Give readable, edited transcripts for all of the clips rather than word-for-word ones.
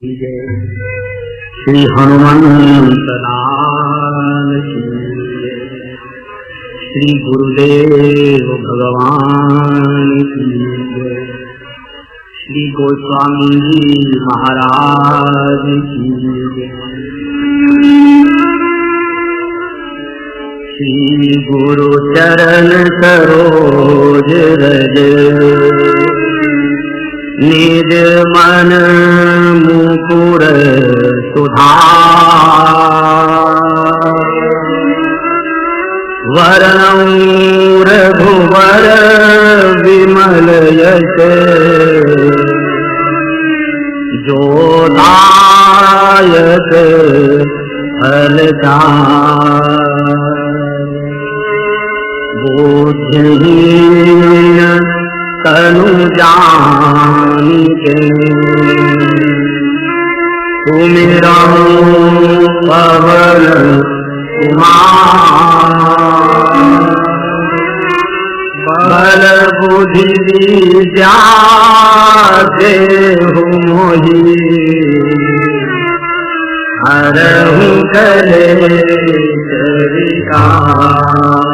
श्री हनुमंत लाल की जय। श्री गुरुदेव भगवान की जय। श्री गोस्वामी जी महाराज की जय। श्री गुरु चरण सरोज रज निज मन मुकुर सुधार वरणं रघुवर विमल यश जो दायक फलदायक बुद्धिहीन तनु जानिके सुमिरौं पवन कुमार बल बुद्धि विद्या देहु मोहि हरहु कलेश विकार।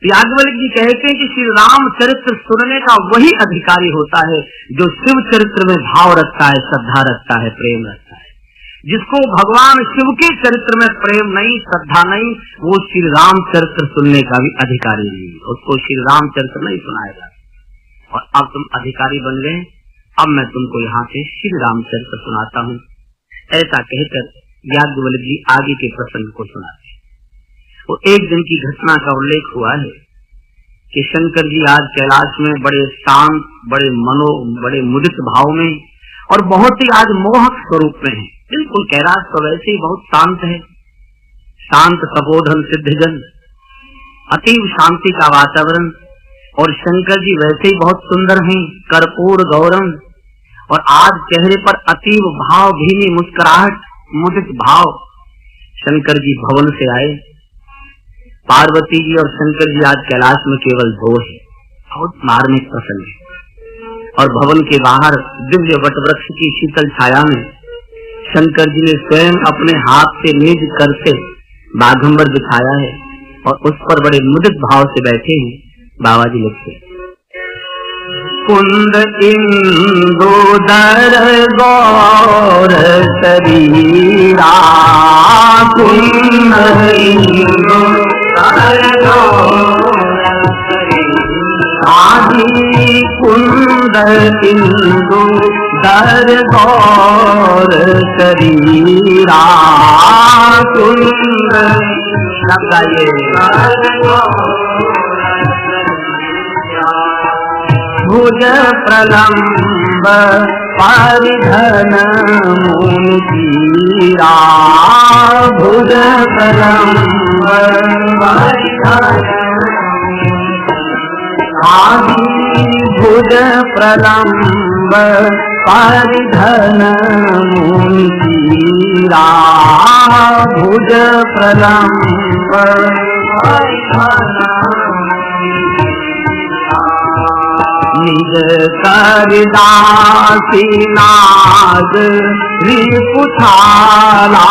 याज्ञवल्क्य जी कहते हैं कि श्री राम चरित्र सुनने का वही अधिकारी होता है जो शिव चरित्र में भाव रखता है, श्रद्धा रखता है, प्रेम रखता है। जिसको भगवान शिव के चरित्र में प्रेम नहीं, श्रद्धा नहीं, वो श्री राम चरित्र सुनने का भी अधिकारी नहीं, उसको श्री राम चरित्र नहीं सुनाएगा। और अब तुम अधिकारी बन गए, अब मैं तुमको यहाँ से श्री राम चरित्र सुनाता हूँ। ऐसा कहकर याज्ञवल्क्य जी आगे के प्रसंग को सुनाते। वो एक दिन की घटना का उल्लेख हुआ है कि शंकर जी आज कैलाश में बड़े शांत, बड़े मुदित भाव में और बहुत ही आज मोहक स्वरूप में है। बिल्कुल कैलाश तो वैसे ही बहुत शांत है, शांत तपोधन सिद्धजन, अतीव शांति का वातावरण। और शंकर जी वैसे ही बहुत सुंदर हैं, कर्पूर गौरम, और आज चेहरे पर अतीव भाव, भीनी मुस्कुराहट, मुदित भाव। शंकर जी भवन से आए। पार्वती जी और शंकर जी आज कैलाश में केवल दो है। बहुत मार्मिक प्रसंग है। और भवन के बाहर दिव्य वटवृक्ष की शीतल छाया में शंकर जी ने स्वयं अपने हाथ से निज कर से बाघंबर बिछाया है और उस पर बड़े मुदित भाव से बैठे हैं। बाबा जी लिखते, कुंद इंदुदर गौर शरीरा, कुंद आदि कुंद इंदु दर गौर शरीरा, कुंद भुज प्रलंब परिधन मुनीरा, भुज प्रलंब परिधन आदि भुज प्रलंब परिधन मुनीरा, भुज प्रलंब परिधन निज करदासी नाग रिपुथाला,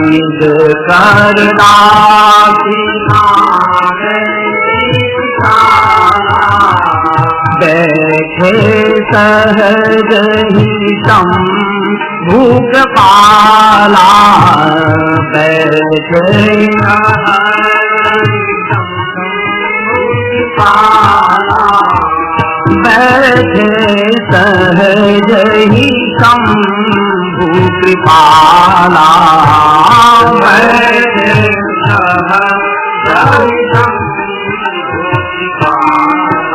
निज करदासी नाग रिपुथाला, बैठे सहज ही सम भूख पाला, बैठे पाला, बैठे सहज ही शंभु कृपाला, बैठे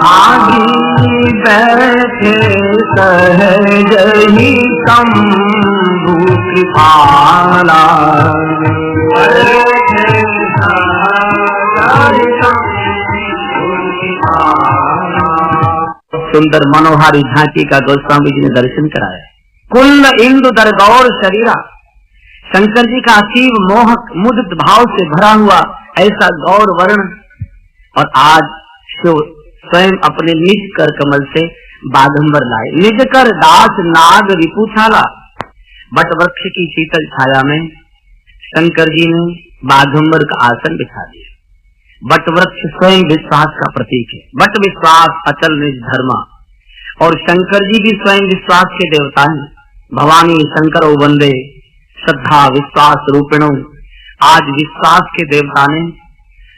आदि बैठे सहज ही शंभु कृपाला, बैठे सुंदर मनोहारी झांकी का गोस्वामी जी ने दर्शन कराया। कुंद इंदु दर गौर शरीरा, शंकर जी का अतीव मोहक मुदित भाव से भरा हुआ ऐसा गौर वर्ण। और आज शिव स्वयं अपने निज कर कमल से बाघंबर लाए। निज कर दास नाग रिपुछाला, बट वृक्ष की शीतल छाया में शंकर जी ने बाघंबर का आसन बिछा दिया। बट वृक्ष स्वयं विश्वास का प्रतीक है। बट विश्वास अचल निज धर्मा, और शंकर जी भी स्वयं विश्वास के देवता हैं। भवानी शंकर वंदे श्रद्धा विश्वास रूपिणो। आज विश्वास के देवता ने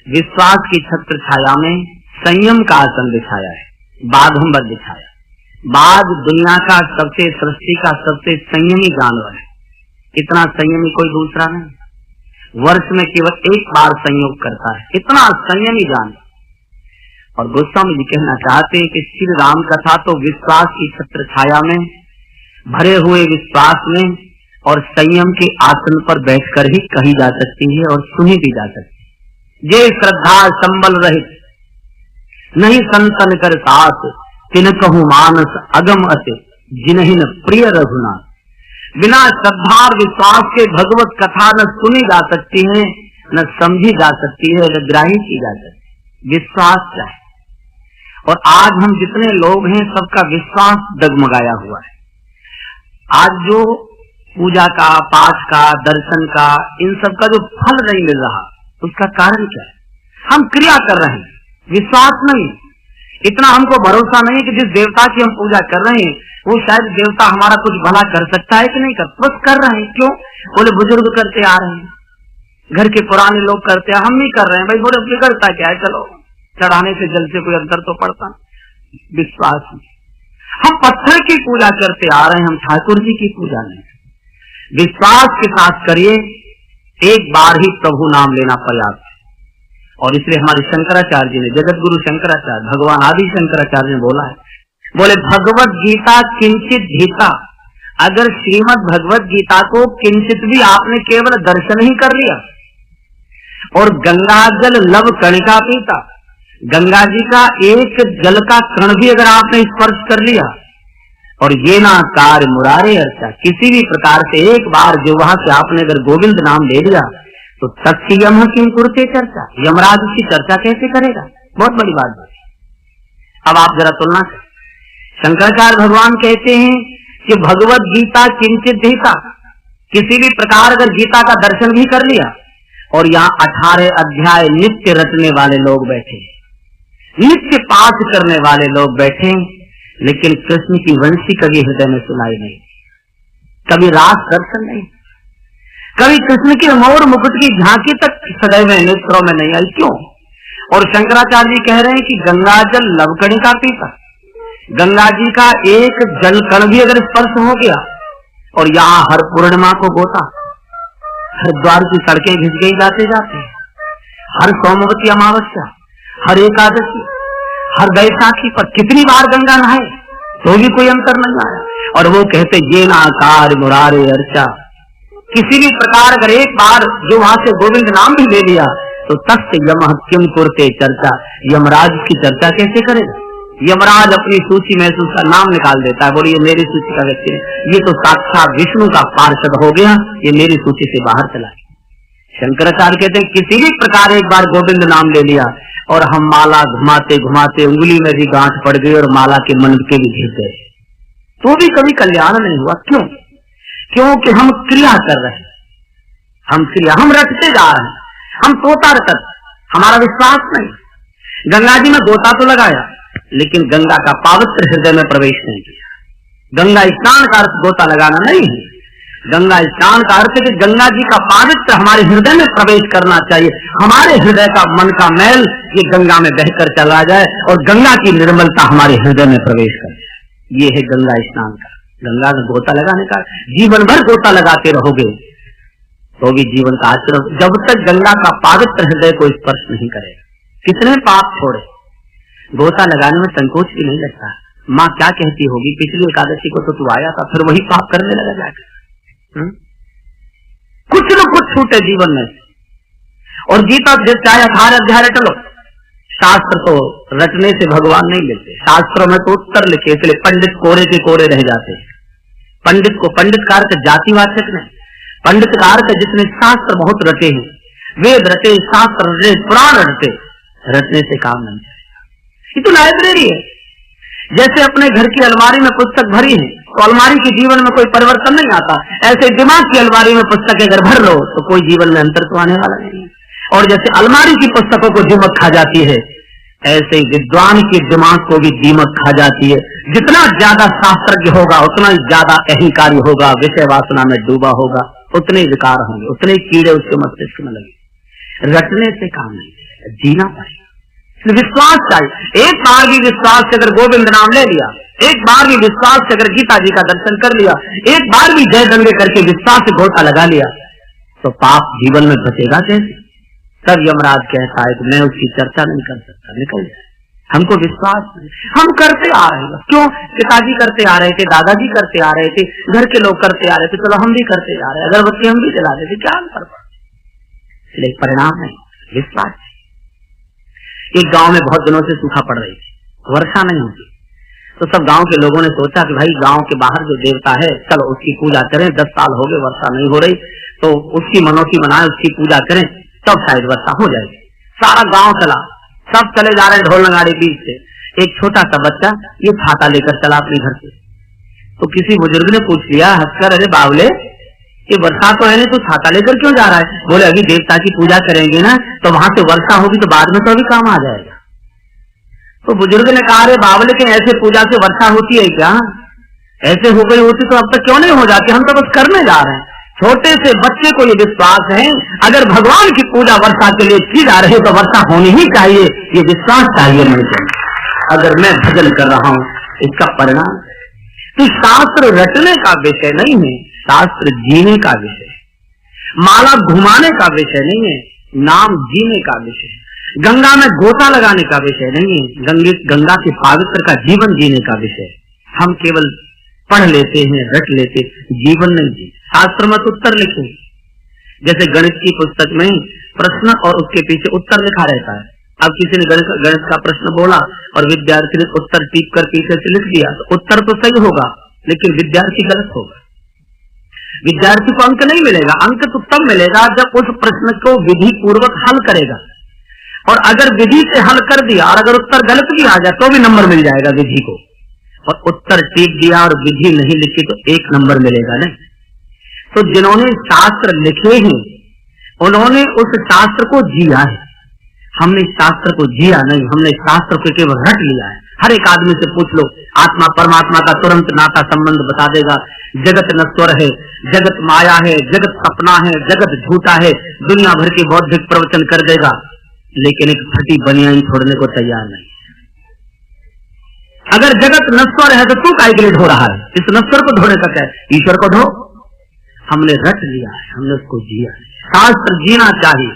विश्वास की छत्र छाया में संयम का आसन बिछाया है, बाघंबर बिछाया। बाघ दुनिया का सबसे, सृष्टि का सबसे संयमी जानवर है। इतना संयमी कोई दूसरा नहीं। वर्ष में केवल एक बार संयोग करता है, इतना संयमी जानवर। और गोस्वामी जी कहना चाहते हैं कि श्री राम कथा तो विश्वास की छत्र छाया में, भरे हुए विश्वास में और संयम के आसन पर बैठकर ही कही जा सकती है और सुनी भी जा सकती है। जे श्रद्धा संबल रहित नहीं संतन कर साथ, तिन कहूँ मानस अगम अति जिन्हिन प्रिय रघुनाथ। बिना श्रद्धा और विश्वास के भगवत कथा न सुनी जा सकती है, न समझी जा सकती है, न ग्राही की जा सकती। विश्वास चाहिए। और आज हम जितने लोग हैं सबका विश्वास डगमगाया हुआ है। आज जो पूजा का, पाठ का, दर्शन का, इन सब का जो फल नहीं मिल रहा, उसका कारण क्या है? हम क्रिया कर रहे हैं, विश्वास नहीं। इतना हमको भरोसा नहीं कि जिस देवता की हम पूजा कर रहे हैं वो शायद देवता हमारा कुछ भला कर सकता है कि नहीं कर, बस कर रहे हैं। क्यों? बोले बुजुर्ग करते आ रहे हैं, घर के पुराने लोग करते हैं, हम नहीं कर रहे हैं। भाई बोले बिगड़ता क्या है, चलो चढ़ाने से जल से कोई अंतर तो पड़ता। विश्वास नहीं। हम पत्थर की पूजा करते आ रहे हैं, हम ठाकुर जी की पूजा नहीं। विश्वास के साथ करिए, एक बार ही प्रभु नाम लेना पर्याप्त है। और इसलिए हमारे शंकराचार्य जी ने, जगत गुरु शंकराचार्य, भगवान आदि शंकराचार्य ने बोला है, बोले भगवत गीता किंचित गीता। अगर श्रीमद भगवत गीता को किंचित भी आपने केवल दर्शन ही कर लिया और गंगा जल लव कणिका पीता, गंगा जी का एक जल का कण भी अगर आपने स्पर्श कर लिया, और ये ना कार्य मुरारे अर्चा, किसी भी प्रकार से एक बार जो वहां से आपने अगर गोविंद नाम ले लिया, तो तत्व यम किम कुरते चर्चा, यमराज की चर्चा कैसे करेगा? बहुत बड़ी बात है। अब आप जरा तुलना करें। शंकराचार्य भगवान कहते हैं कि भगवत गीता किंचित गीता, किसी भी प्रकार अगर गीता का दर्शन भी कर लिया, और यहाँ 18 अध्याय नित्य रटने वाले लोग बैठे, नित्य पाठ करने वाले लोग बैठे, लेकिन कृष्ण की वंशी कभी हृदय में सुनाई नहीं, कभी रास दर्शन नहीं, कभी कृष्ण के मोर मुकुट की झांकी तक सदैव नेत्रों में नहीं आई। क्यों? और शंकराचार्य जी कह रहे हैं कि गंगा जल लवकणी का पीता, गंगा जी का एक जल कण भी अगर स्पर्श हो गया, और यहाँ हर पूर्णिमा को गोता, हरिद्वार की सड़कें घिस गई जाते जाते, हर सोमवती अमावस्या, हर एकादशी, हर बैसाखी पर कितनी बार गंगा नहाए तो भी कोई अंतर नहीं आया। और वो कहते ये ना कार मुरारे अर्चा, किसी भी प्रकार अगर एक बार जो वहां से गोविंद नाम भी ले लिया, तो तस्य यमः किम कुरते चर्चा, यमराज की चर्चा कैसे करेगा? यमराज अपनी सूची में उसका नाम निकाल देता है, बोले ये मेरी सूची का व्यक्ति है, ये तो साक्षात विष्णु का पार्षद हो गया, ये मेरी सूची से बाहर चला गया। शंकराचार्य कहते हैं किसी भी प्रकार एक बार गोविंद नाम ले लिया, और हम माला घुमाते घुमाते उंगली में भी गांठ पड़ गई और माला के मन के भी घिस गए, तो भी कभी कल्याण नहीं हुआ। क्यों? क्योंकि हम क्रिया कर रहे हैं, हम रटते जा रहे हैं, हम तोता रटत, हमारा विश्वास नहीं। गंगा जी में गोता तो लगाया, लेकिन गंगा का पवित्र हृदय में प्रवेश नहीं किया। गंगा स्नान का अर्थ गोता लगाना नहीं है, गंगा स्नान का अर्थ है कि गंगा जी का पवित्र हमारे हृदय में प्रवेश करना चाहिए। हमारे हृदय का, मन का मैल ये गंगा में बहकर चला जाए, और गंगा की निर्मलता हमारे हृदय में प्रवेश कर जाए। ये है गंगा स्नान का। गंगा में गोता लगाने का, जीवन भर गोता लगाते रहोगे तो भी जीवन का आचरण, जब तक गंगा का पवित्र हृदय को स्पर्श नहीं करेगा। कितने पाप छोड़े, गोता लगाने में संकोच भी नहीं लगता। माँ क्या कहती होगी, पिछली एकादशी को तो तू आया था, फिर वही पाप करने लगा जाकर। कुछ न कुछ छूटे जीवन में। और गीता चाहे 18 अध्याय रट लो, शास्त्र तो रटने से भगवान नहीं मिलते, शास्त्रों में तो उत्तर लिखे, इसलिए पंडित कोरे के कोरे रह जाते हैं। पंडित को पंडित का अर्थ जातिवाचक नहीं, पंडित का अर्थ जिसने शास्त्र बहुत रटे हैं, वेद रटे, शास्त्र रटे, पुराण रटे, रटने से काम नहीं चलेगा। ये तो लाइब्रेरी है, जैसे अपने घर की अलमारी में पुस्तक भरी है तो अलमारी के जीवन में कोई परिवर्तन नहीं आता, ऐसे दिमाग की अलमारी में पुस्तकें अगर भर लो तो कोई जीवन में अंतर तो आने वाला नहीं। और जैसे अलमारी की पुस्तकों को दीमक खा जाती है, ऐसे विद्वान के दिमाग को भी दीमक खा जाती है। जितना ज्यादा शास्त्रज्ञ होगा उतना ज्यादा अहंकारी होगा, विषय वासना में डूबा होगा, उतने विकार होंगे, उतने कीड़े उसके मस्तिष्क में लगे। रटने से काम नहीं, जीना पड़ेगा। विश्वास चाहिए। एक बार भी विश्वास से अगर गोविंद नाम ले लिया, एक बार भी विश्वास से अगर गीता जी का दर्शन कर लिया, एक बार भी जय दंगे करके विश्वास से घोषणा लगा लिया, तो पाप जीवन में बचेगा कैसे? तब यमराज कहता है कि मैं उसकी चर्चा नहीं कर सकता, निकल जाए। हमको विश्वास नहीं, हम करते आ रहे हैं। क्यों? पिताजी करते आ रहे थे, दादाजी करते आ रहे थे, घर के लोग करते आ रहे थे, चलो हम भी करते आ रहे हैं, अगरबत्ती हम भी जला रहे थे, क्या कर पाते? इसलिए परिणाम नहीं, विश्वास। एक गांव में बहुत दिनों से सूखा पड़ रही थी, वर्षा नहीं होती, तो सब गांव के लोगों ने सोचा कि भाई गांव के बाहर जो देवता है, चलो उसकी पूजा करें। 10 साल हो गए वर्षा नहीं हो रही, तो उसकी मनौती बनाए, उसकी पूजा करें, तब शायद वर्षा हो जाएगी। सारा गांव चला, सब चले जा रहे हैं ढोल नगाड़े बीच से। एक छोटा सा बच्चा ये छाता लेकर चला अपने घर से। तो किसी बुजुर्ग ने पूछ लिया हंसकर, अरे बावले, ये वर्षा तो है नहीं, तो छाता लेकर क्यों जा रहा है? बोले अभी देवता की पूजा करेंगे ना, तो वहां से वर्षा होगी तो बाद में तो अभी काम आ जाएगा। तो बुजुर्ग ने कहा, अरे बावले, के ऐसे पूजा से वर्षा होती है क्या? ऐसे हो गई होती तो अब तक क्यों नहीं हो जाती, हम तो बस करने जा रहे हैं। छोटे से बच्चे को ये विश्वास है, अगर भगवान की पूजा वर्षा के लिए की जा रही है तो वर्षा होनी ही चाहिए, ये विश्वास चाहिए मुझे। अगर मैं भजन कर रहा हूँ इसका परिणाम। तो शास्त्र रटने का विषय नहीं है, शास्त्र जीने का विषय है। माला घुमाने का विषय नहीं है, नाम जीने का विषय है। गंगा में गोता लगाने का विषय नहीं है, गंगा के पवित्र का जीवन जीने का विषय है। हम केवल पढ़ लेते हैं, रट लेते, जीवन नहीं जी। शास्त्र में तो उत्तर लिखे, जैसे गणित की पुस्तक में प्रश्न और उसके पीछे उत्तर लिखा रहता है। अब किसी ने गणित का प्रश्न बोला और विद्यार्थी ने उत्तर टीप कर पीछे से लिख दिया, तो उत्तर तो सही होगा लेकिन विद्यार्थी गलत होगा। विद्यार्थी को अंक नहीं मिलेगा, अंक तो तब मिलेगा जब उस प्रश्न को विधि पूर्वक हल करेगा। और अगर विधि से हल कर दिया और अगर उत्तर गलत भी आ जाए तो भी नंबर मिल जाएगा विधि को, और उत्तर ठीक दिया और विधि नहीं लिखी तो 1 नंबर मिलेगा नहीं। तो जिन्होंने शास्त्र लिखे हैं उन्होंने उस शास्त्र को जिया है, हमने शास्त्र को जिया नहीं, हमने शास्त्र को केवल रट लिया है। हर एक आदमी से पूछ लो, आत्मा परमात्मा का तुरंत नाता संबंध बता देगा। जगत नश्वर है, जगत माया है, जगत सपना है, जगत झूठा है, दुनिया भर के बौद्धिक प्रवचन कर देगा, लेकिन एक फटी बनियान छोड़ने को तैयार नहीं। अगर जगत नश्वर है तो तू काहे के लिए ढो रहा है? इस नश्वर को ढोने का क्या है? ईश्वर को ढो। हमने रट लिया है, हमने उसको जिया है। शास्त्र जीना चाहिए,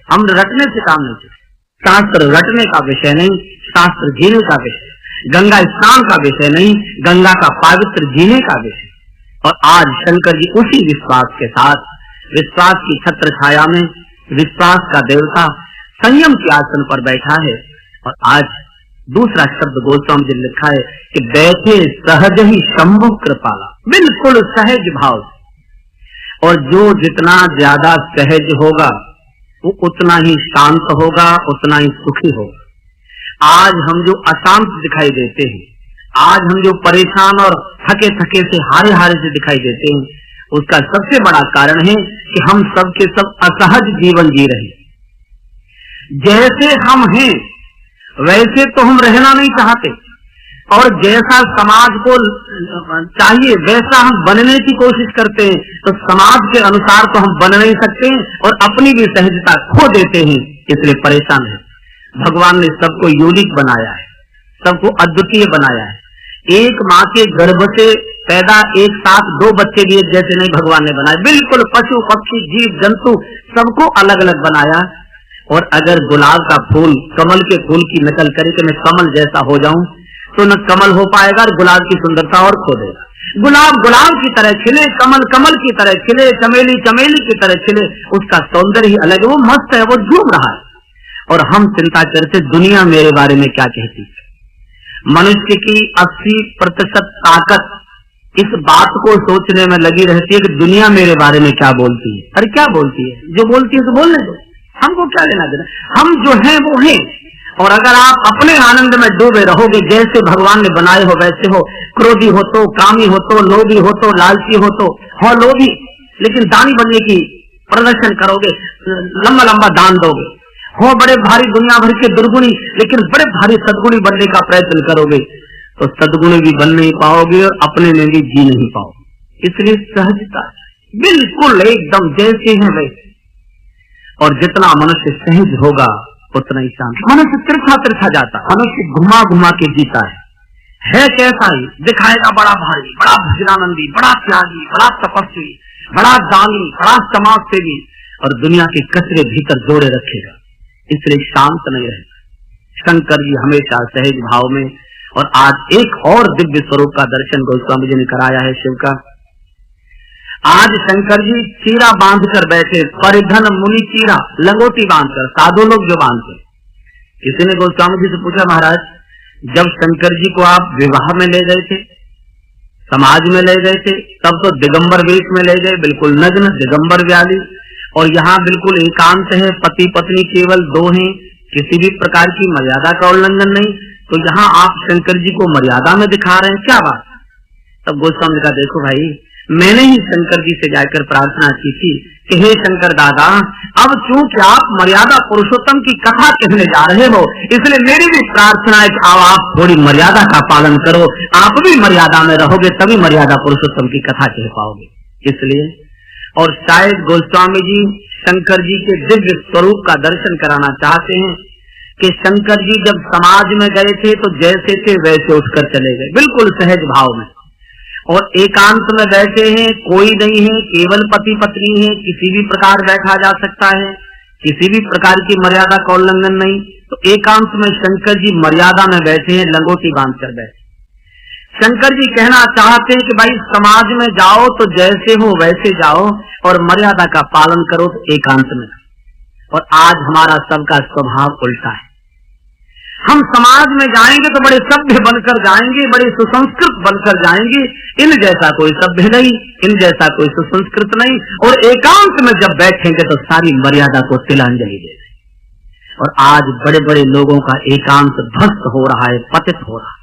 हम रटने से काम नहीं चलता। शास्त्र रटने का विषय नहीं, शास्त्र जीने का विषय। गंगा स्नान का विषय नहीं, गंगा का पवित्र जीने का विषय। और आज शंकर जी उसी विश्वास के साथ, विश्वास की छत्र छाया में विश्वास का देवता संयम के आसन पर बैठा है। और आज दूसरा शब्द गोस्वामी जी ने लिखा है कि बैठे सहज ही शंभु कृपाला, बिल्कुल सहज भाव से। और जो जितना ज्यादा सहज होगा वो उतना ही शांत होगा, उतना ही सुखी होगा। आज हम जो अशांत दिखाई देते हैं, आज हम जो परेशान और थके थके से हारे हारे से दिखाई देते हैं, उसका सबसे बड़ा कारण है कि हम सब के सब असहज जीवन जी रहे हैं। जैसे हम हैं वैसे तो हम रहना नहीं चाहते, और जैसा समाज को चाहिए वैसा हम बनने की कोशिश करते हैं, तो समाज के अनुसार तो हम बन नहीं सकते और अपनी भी सहजता खो देते हैं, इसलिए परेशान है। भगवान ने सबको यूनिक बनाया है, सबको अद्वितीय बनाया है। एक माँ के गर्भ से पैदा एक साथ 2 बच्चे भी एक जैसे नहीं भगवान ने बनाए, बिल्कुल पशु पक्षी जीव जंतु सबको अलग अलग बनाया। और अगर गुलाब का फूल कमल के फूल की नकल करे कि मैं कमल जैसा हो जाऊं, तो न कमल हो पाएगा और गुलाब की सुंदरता और खो देगा। गुलाब गुलाब की तरह खिले, कमल कमल की तरह खिले, चमेली चमेली की तरह खिले, उसका सौंदर्य ही अलग है, वो मस्त है, वो झूम रहा है। और हम चिंता करते दुनिया मेरे बारे में क्या कहती है। मनुष्य की 80% ताकत इस बात को सोचने में लगी रहती है कि दुनिया मेरे बारे में क्या बोलती है। अरे क्या बोलती है? जो बोलती है तो बोलने दो, हमको क्या लेना देना। हम जो हैं वो हैं, और अगर आप अपने आनंद में डूबे रहोगे, जैसे भगवान ने बनाए हो वैसे हो, क्रोधी हो तो, कामी हो तो, लोभी हो तो, लालची हो तो, हो लोभी लेकिन दानी बनने की प्रदर्शन करोगे, लंबा लंबा दान दोगे, हो बड़े भारी दुनिया भर के दुर्गुणी लेकिन बड़े भारी सद्गुणी बनने का प्रयत्न करोगे, तो सद्गुणी भी बन नहीं पाओगे और अपने में भी जी नहीं पाओगे। इसलिए सहजता, बिल्कुल एकदम जैसे हैं वैसे। और जितना मनुष्य सहज होगा उतना ही शांत। मनुष्य तिरछा तिरछा जाता, मनुष्य घुमा घुमा के जीता है कैसा ही दिखाएगा, बड़ा भारी, बड़ा भजनानंदी, बड़ा त्यागी, बड़ा तपस्वी, बड़ा दानी, बड़ा समाज सेवी, और दुनिया के कचरे भीतर जोड़े रखेगा, इसलिए शांत नहीं रहेगा। शंकर जी हमेशा सहज भाव में। और आज एक और दिव्य स्वरूप का दर्शन गोस्वामी जी ने कराया है शिव का। आज शंकर जी चीरा बांध कर बैठे, परिधन मुनि चीरा, लंगोटी बांधकर, साधु लोग जो बांधते। किसी ने गोस्वामी जी से पूछा, महाराज जब शंकर जी को आप विवाह में ले गए थे, समाज में ले गए थे, तब तो दिगंबर वेश में ले गए, बिल्कुल नग्न दिगंबर व्याली, और यहाँ बिल्कुल एकांत है, पति पत्नी केवल दो हैं, किसी भी प्रकार की मर्यादा का उल्लंघन नहीं, तो यहाँ आप शंकर जी को मर्यादा में दिखा रहे हैं, क्या बात? तब गोस्वामी जी का, देखो भाई, मैंने ही शंकर जी से जाकर प्रार्थना की थी कि हे शंकर दादा, अब चूंकि आप मर्यादा पुरुषोत्तम की कथा कहने जा रहे हो, इसलिए मेरी भी प्रार्थना है कि आप थोड़ी मर्यादा का पालन करो, आप भी मर्यादा में रहोगे तभी मर्यादा पुरुषोत्तम की कथा कह पाओगे। इसलिए, और शायद गोस्वामी जी शंकर जी के दिव्य स्वरूप का दर्शन कराना चाहते हैं कि शंकर जी जब समाज में गए थे तो जैसे थे वैसे उठकर चले गए, बिल्कुल सहज भाव में, और एकांत में बैठे हैं, कोई नहीं है, केवल पति पत्नी है, किसी भी प्रकार बैठा जा सकता है, किसी भी प्रकार की मर्यादा का उल्लंघन नहीं। तो एकांत में शंकर जी मर्यादा में बैठे हैं, लंगोटी बांधकर बैठे। शंकर जी कहना चाहते हैं कि भाई समाज में जाओ तो जैसे हो वैसे जाओ, और मर्यादा का पालन करो तो एकांत में। और आज हमारा सबका स्वभाव उल्टा है, हम समाज में जाएंगे तो बड़े सभ्य बनकर जाएंगे, बड़े सुसंस्कृत बनकर जाएंगे, इन जैसा कोई सभ्य नहीं, इन जैसा कोई सुसंस्कृत नहीं, और एकांत में जब बैठेंगे तो सारी मर्यादा को तिलांजलि दे देंगे। और आज बड़े बड़े लोगों का एकांत ध्वस्त हो रहा है, पतित हो रहा है।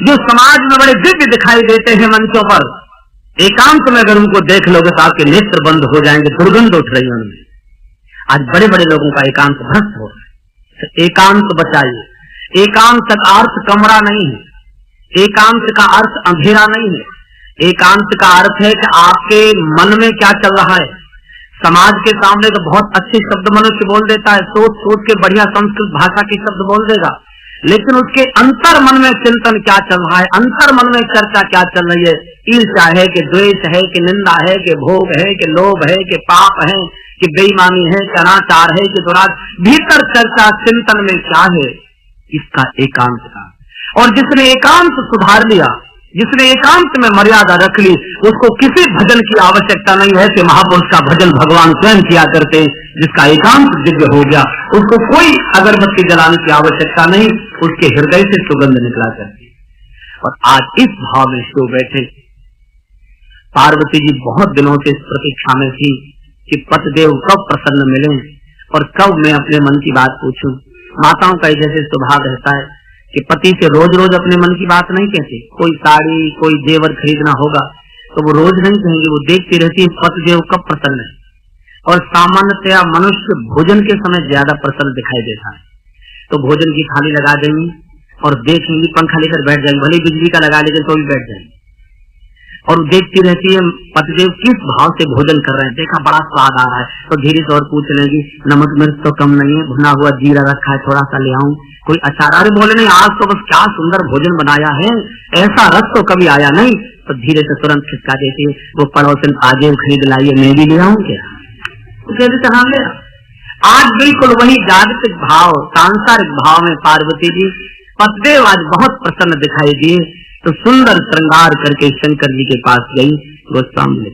जो समाज में बड़े दिव्य दिखाई देते हैं मंचों पर, एकांत में अगर उनको देख लोगे तो आपके नेत्र बंद हो जाएंगे, दुर्गंध उठ रही है उनमें। आज बड़े बड़े लोगों का एकांत ध्वस्त हो रहा है। तो एकांत बचाइए। एकांत का अर्थ कमरा नहीं है, एकांत का अर्थ अंधेरा नहीं है, एकांत का अर्थ है कि आपके मन में क्या चल रहा है। समाज के सामने तो बहुत अच्छे शब्द मनुष्य बोल देता है, सोच सोच के बढ़िया संस्कृत भाषा के शब्द बोल देगा, लेकिन उसके अंतर मन में चिंतन क्या चल रहा है, अंतर मन में चर्चा क्या चल रही है। ईर्ष्या है कि द्वेष है कि निंदा है कि भोग है कि लोभ है कि पाप है कि बेईमानी है कि अनाचार है कि दुराचार, भीतर चर्चा चिंतन में क्या है, इसका एकांत का। और जिसने एकांत सुधार लिया, जिसने एकांत में मर्यादा रख ली, उसको किसी भजन की आवश्यकता नहीं है कि महापुरुष का भजन भगवान स्वयं किया करते। जिसका एकांत दिव्य हो गया, उसको कोई अगरबत्ती जलाने की आवश्यकता नहीं, उसके हृदय से सुगंध निकला करती। और आज इस भाव में शिव बैठे। पार्वती जी बहुत दिनों से इस प्रतीक्षा में थी कि पतिदेव कब प्रसन्न मिले और कब मैं अपने मन की बात पूछूं। माताओं का जैसे स्वभाव रहता है कि पति से रोज रोज अपने मन की बात नहीं कहती। कोई साड़ी, कोई जेवर खरीदना होगा तो वो रोज नहीं कहेंगे, वो देखती रहती है पतिदेव कब प्रसन्न है। और सामान्यतया मनुष्य भोजन के समय ज्यादा प्रसन्न दिखाई देता है, तो भोजन की थाली लगा देंगी और देखेंगी, पंखा लेकर बैठ जाएंगे, भले बिजली का लगा लेकर तो भी बैठ जाएंगे, और देखती रहती है पतिदेव किस भाव से भोजन कर रहे हैं। देखा बड़ा स्वाद आ रहा है तो धीरे से और पूछ लेंगी, नमक मिर्च तो कम नहीं है, भुना हुआ जीरा रखा है, थोड़ा सा ले आऊं, कोई अचार, अरे बोले नहीं आज तो बस क्या सुंदर भोजन बनाया है, ऐसा रस तो कभी आया नहीं। तो धीरे से तुरंत खिसका देती है, वो पड़ोसन आगे खरीद लाइए, मैं भी ले आऊं क्या, ले। आज बिल्कुल वही जागतिक भाव, सांसारिक भाव में पार्वती जी पतिदेव आज बहुत प्रसन्न दिखाई दिए, तो सुंदर श्रृंगार करके शंकर जी के पास गई। गोस्वामी ने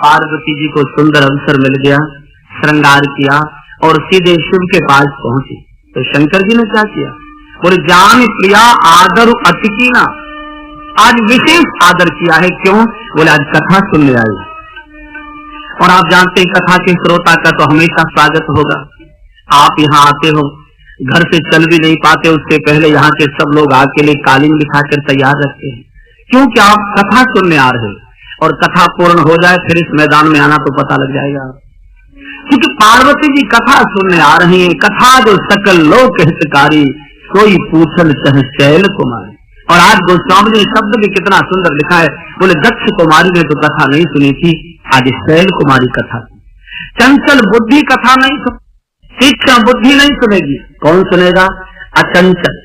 पार्वती जी को सुंदर अवसर मिल गया, श्रृंगार किया और सीधे शिव के पास पहुंची। तो शंकर जी ने क्या किया? बोले जान प्रिया आदर अतिकीना, आज विशेष आदर किया है। क्यों? बोले आज कथा सुनने आई। और आप जानते हैं कथा के श्रोता का तो हमेशा स्वागत होगा। आप यहाँ आते हो, घर से चल भी नहीं पाते, उससे पहले यहाँ के सब लोग आपके लिए कालीन बिछाकर तैयार रखते हैं, क्योंकि आप कथा सुनने आ रहे हैं। और कथा पूर्ण हो जाए फिर इस मैदान में आना तो पता लग जाएगा, क्योंकि पार्वती जी कथा सुनने आ रही हैं। कथा जो सकल लोक हितकारी, कोई पूछल चह शैल कुमारी। और आज गोस्वामी जी शब्द भी कितना सुंदर लिखा है। बोले दक्ष कुमारी ने तो कथा नहीं सुनी थी, आज शैल कुमारी कथा। चंचल बुद्धि कथा नहीं सुन, तीक्ष्ण बुद्धि नहीं सुनेगी। कौन सुनेगा? अचंचल।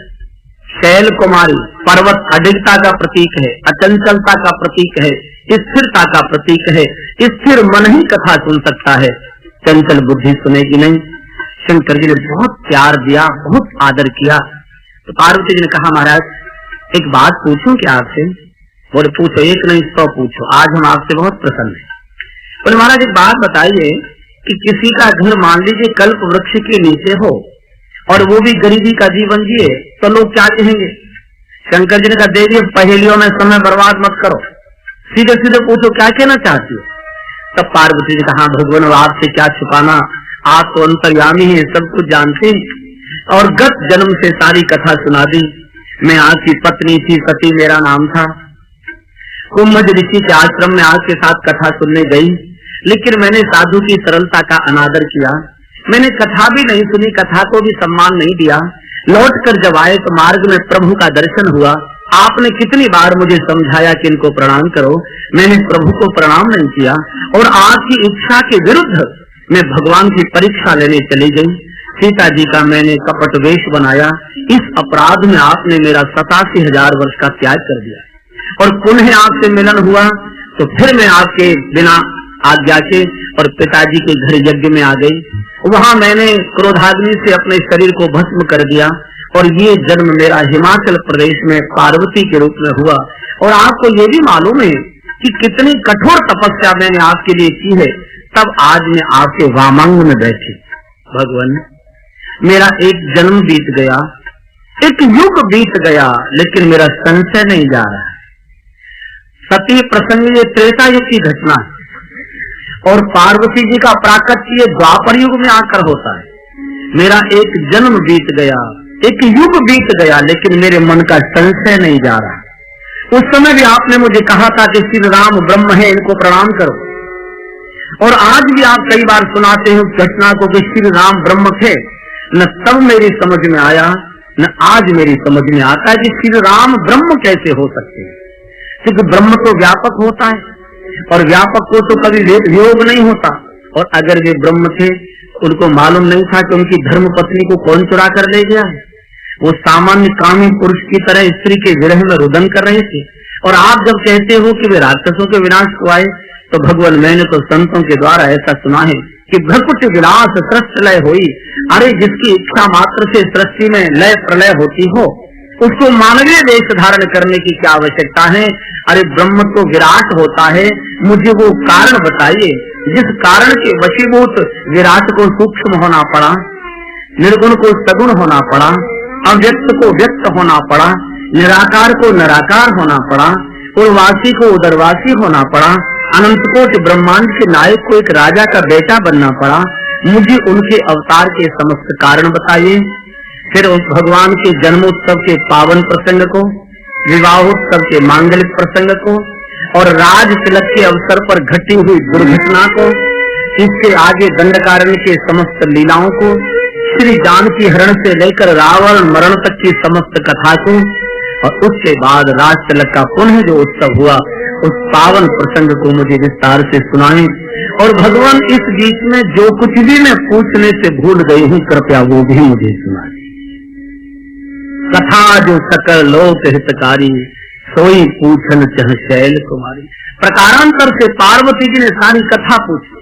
शैल कुमारी पर्वत अडिगता का प्रतीक है, अचंचलता का प्रतीक है, स्थिरता का प्रतीक है। स्थिर मन ही कथा सुन सकता है, चंचल बुद्धि सुनेगी नहीं। शंकर जी ने बहुत प्यार दिया, बहुत आदर किया। तो पार्वती जी ने कहा महाराज एक बात पूछूं क्या आपसे? बोले पूछो, एक नहीं 100 पूछो, आज हम आपसे बहुत प्रसन्न हैं। बोले महाराज एक बात बताइए कि किसी का घर मान लीजिए कल्प वृक्ष के नीचे हो और वो भी गरीबी का जीवन जिए, तो लोग क्या कहेंगे? शंकर जी ने कहा देवी पहेलियों में समय बर्बाद मत करो, सीधे सीधे पूछो क्या कहना चाहती हो। तब पार्वती जी कहा भगवान आपसे क्या छुपाना, आप तो अंतर्यामी हैं, सब कुछ जानते हैं। और गत जन्म से सारी कथा सुना दी। मैं आपकी पत्नी थी, सती मेरा नाम था। कुंभज ऋषि के आश्रम में आपके साथ कथा सुनने गई, लेकिन मैंने साधु की सरलता का अनादर किया। मैंने कथा भी नहीं सुनी, कथा को भी सम्मान नहीं दिया। लौट कर जब आए तो मार्ग में प्रभु का दर्शन हुआ। आपने कितनी बार मुझे समझाया कि इनको प्रणाम करो, मैंने प्रभु को प्रणाम नहीं किया और आपकी इच्छा के विरुद्ध मैं भगवान की परीक्षा लेने चली गई। सीता जी का मैंने कपट वेश बनाया। इस अपराध में आपने मेरा 87,000 वर्ष का त्याग कर दिया और पुनः आपसे मिलन हुआ तो फिर मैं आपके बिना आज्ञा के और पिताजी के घर यज्ञ में आ गई। वहां मैंने क्रोधाग्नि से अपने शरीर को भस्म कर दिया और ये जन्म मेरा हिमाचल प्रदेश में पार्वती के रूप में हुआ। और आपको ये भी मालूम है कि कितनी कठोर तपस्या मैंने आपके लिए की है, तब आज मैं आपके वामांग में बैठी। भगवान मेरा एक जन्म बीत गया, एक युग बीत गया, लेकिन मेरा संशय नहीं जा रहा है। सती प्रसंग ये त्रेता युग की घटना है और पार्वती जी का प्राकट्य द्वापर युग में आकर होता है। मेरा एक जन्म बीत गया, एक युग बीत गया, लेकिन मेरे मन का संशय नहीं जा रहा। उस समय भी आपने मुझे कहा था कि श्री राम ब्रह्म है, इनको प्रणाम करो। और आज भी आप कई बार सुनाते हो घटना को कि श्री राम ब्रह्म थे। न तब मेरी समझ में आया, न आज मेरी समझ में आता है कि श्री राम ब्रह्म कैसे हो सकते हैं, क्योंकि ब्रह्म तो व्यापक होता है और व्यापक को तो कभी वियोग नहीं होता। और अगर वे ब्रह्म थे, उनको मालूम नहीं था कि उनकी धर्म पत्नी को कौन चुरा कर ले गया है। वो सामान्य कामी पुरुष की तरह स्त्री के विरह में रुदन कर रहे थे। और आप जब कहते हो कि वे राक्षसों के विनाश को आए, तो भगवान मैंने तो संतों के द्वारा ऐसा सुना है कि भ्रकुट विनाश सृष्टि लय हुई। अरे जिसकी इच्छा मात्र से सृष्टि में लय प्रलय होती हो, उसको मानवीय वेश धारण करने की क्या आवश्यकता है। अरे ब्रह्म तो विराट होता है, मुझे वो कारण बताइए जिस कारण के वशीभूत विराट को सूक्ष्म होना पड़ा, निर्गुण को सगुण होना पड़ा, अव्यक्त को व्यक्त होना पड़ा। निराकार को निराकार होना पड़ा, उर्वासी को उदरवासी होना पड़ा, अनंत कोटि ब्रह्मांड के नायक को एक राजा का बेटा बनना पड़ा। मुझे उनके अवतार के समस्त कारण बताइए। फिर उस भगवान के जन्मोत्सव के पावन प्रसंग को, विवाहोत्सव के मांगलिक प्रसंग को और राज तिलक के अवसर पर घटी हुई दुर्घटना को, इसके आगे दंडकारण्य के समस्त लीलाओं को, श्री जानकी हरण से लेकर रावण मरण तक की समस्त कथा को, और उसके बाद राज तिलक का पुनः जो उत्सव हुआ उस पावन प्रसंग को मुझे विस्तार से सुनाएं। और भगवान इस बीच में जो कुछ भी मैं पूछने से भूल गई हूँ कृपया वो भी मुझे सुनाएं। कथा जो सकल लोक हितकारी, सोई पूछन चह शैल कुमारी। प्रकारांतर से पार्वती जी ने सारी कथा पूछी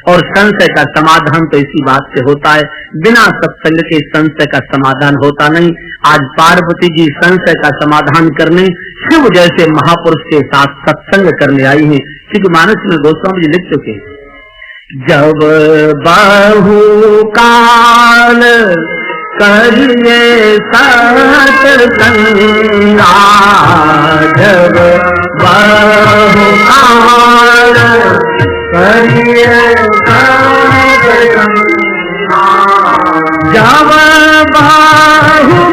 और संशय का समाधान तो इसी बात से होता है, बिना सत्संग के संशय का समाधान होता नहीं। आज पार्वती जी संशय का समाधान करने शिव जैसे महापुरुष के साथ सत्संग करने आई हैं, क्योंकि मानस में गोस्वामी जी लिख चुके हैं, जब बहु काल करिए सत्संगा, जब बहु काल करिए जब बाहुकाल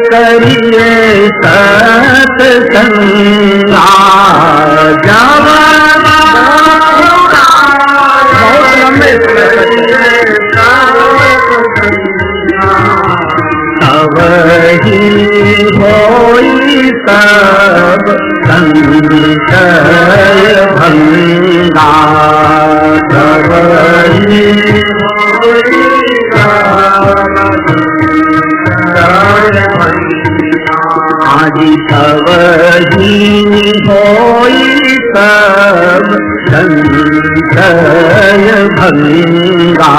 करिए सत्संगा, जब तब ही होई सब संशय भंगा, तब ही होई आज तब ही होई सब संशय भंगा,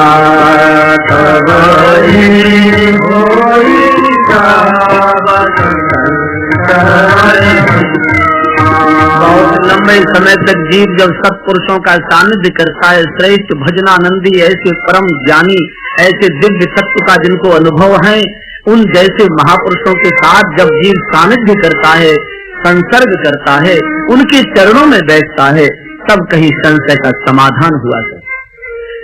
तब ही होई बहुत लंबे समय तक जीव जब सत्पुरुषों का सानिध्य करता है, श्रेष्ठ भजनानंदी ऐसे परम ज्ञानी, ऐसे दिव्य तत्व का जिनको अनुभव है, उन जैसे महापुरुषों के साथ जब जीव सानिध्य करता है, संसर्ग करता है, उनके चरणों में बैठता है, तब कहीं संशय का समाधान हुआ है।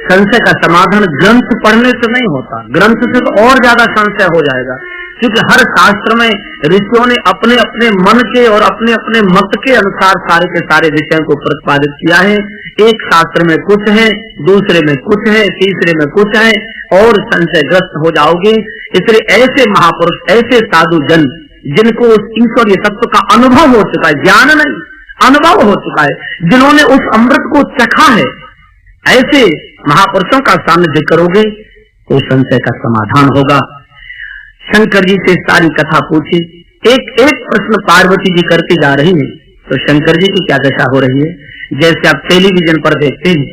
संशय का समाधान ग्रंथ पढ़ने से नहीं होता, ग्रंथ से तो और ज्यादा संशय हो जाएगा, क्योंकि हर शास्त्र में ऋषियों ने अपने अपने मन के और अपने अपने मत के अनुसार सारे के सारे विषयों को प्रतिपादित किया है। एक शास्त्र में कुछ है, दूसरे में कुछ है, तीसरे में कुछ है, और संशयग्रस्त हो जाओगे। इसलिए ऐसे महापुरुष, ऐसे साधु जन जिनको उस ईश्वरीय तत्व का अनुभव हो चुका है, ज्ञान नहीं अनुभव हो चुका है, जिन्होंने उस अमृत को चखा है, ऐसे महापुरुषों का सानिध्य करोगे तो संशय का समाधान होगा। शंकर जी से सारी कथा पूछी, एक एक प्रश्न पार्वती जी करती जा रही है, तो शंकर जी की क्या दशा हो रही है। जैसे आप टेलीविजन पर देखते हैं,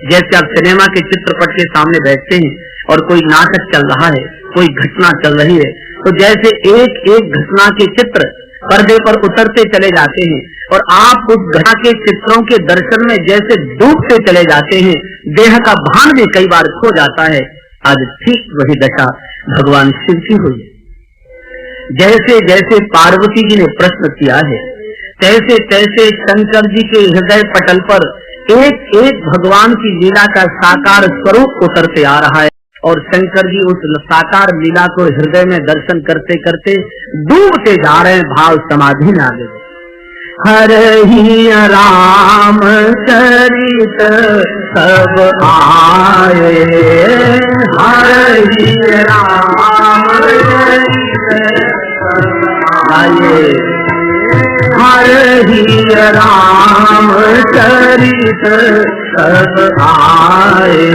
जैसे आप सिनेमा के चित्रपट के सामने बैठते हैं और कोई नाटक चल रहा है, कोई घटना चल रही है, तो जैसे एक एक घटना के चित्र पर्दे पर उतरते चले जाते हैं और आप उस घटना के चित्रों के दर्शन में जैसे डूबते चले जाते हैं, देह का भान भी कई बार खो जाता है। आज ठीक वही दशा भगवान शिव की हुई है। जैसे जैसे पार्वती जी ने प्रश्न किया है, तैसे तैसे शंकर जी के हृदय पटल पर एक एक भगवान की लीला का साकार स्वरूप उतरते आ रहा है, और शंकर जी उस साकार लीला को हृदय में दर्शन करते करते डूबते जा रहे हैं, भाव समाधि में आ गए। हरि राम चरित सब आए, हरि राम चरित आए, हरि राम चरित सब आए,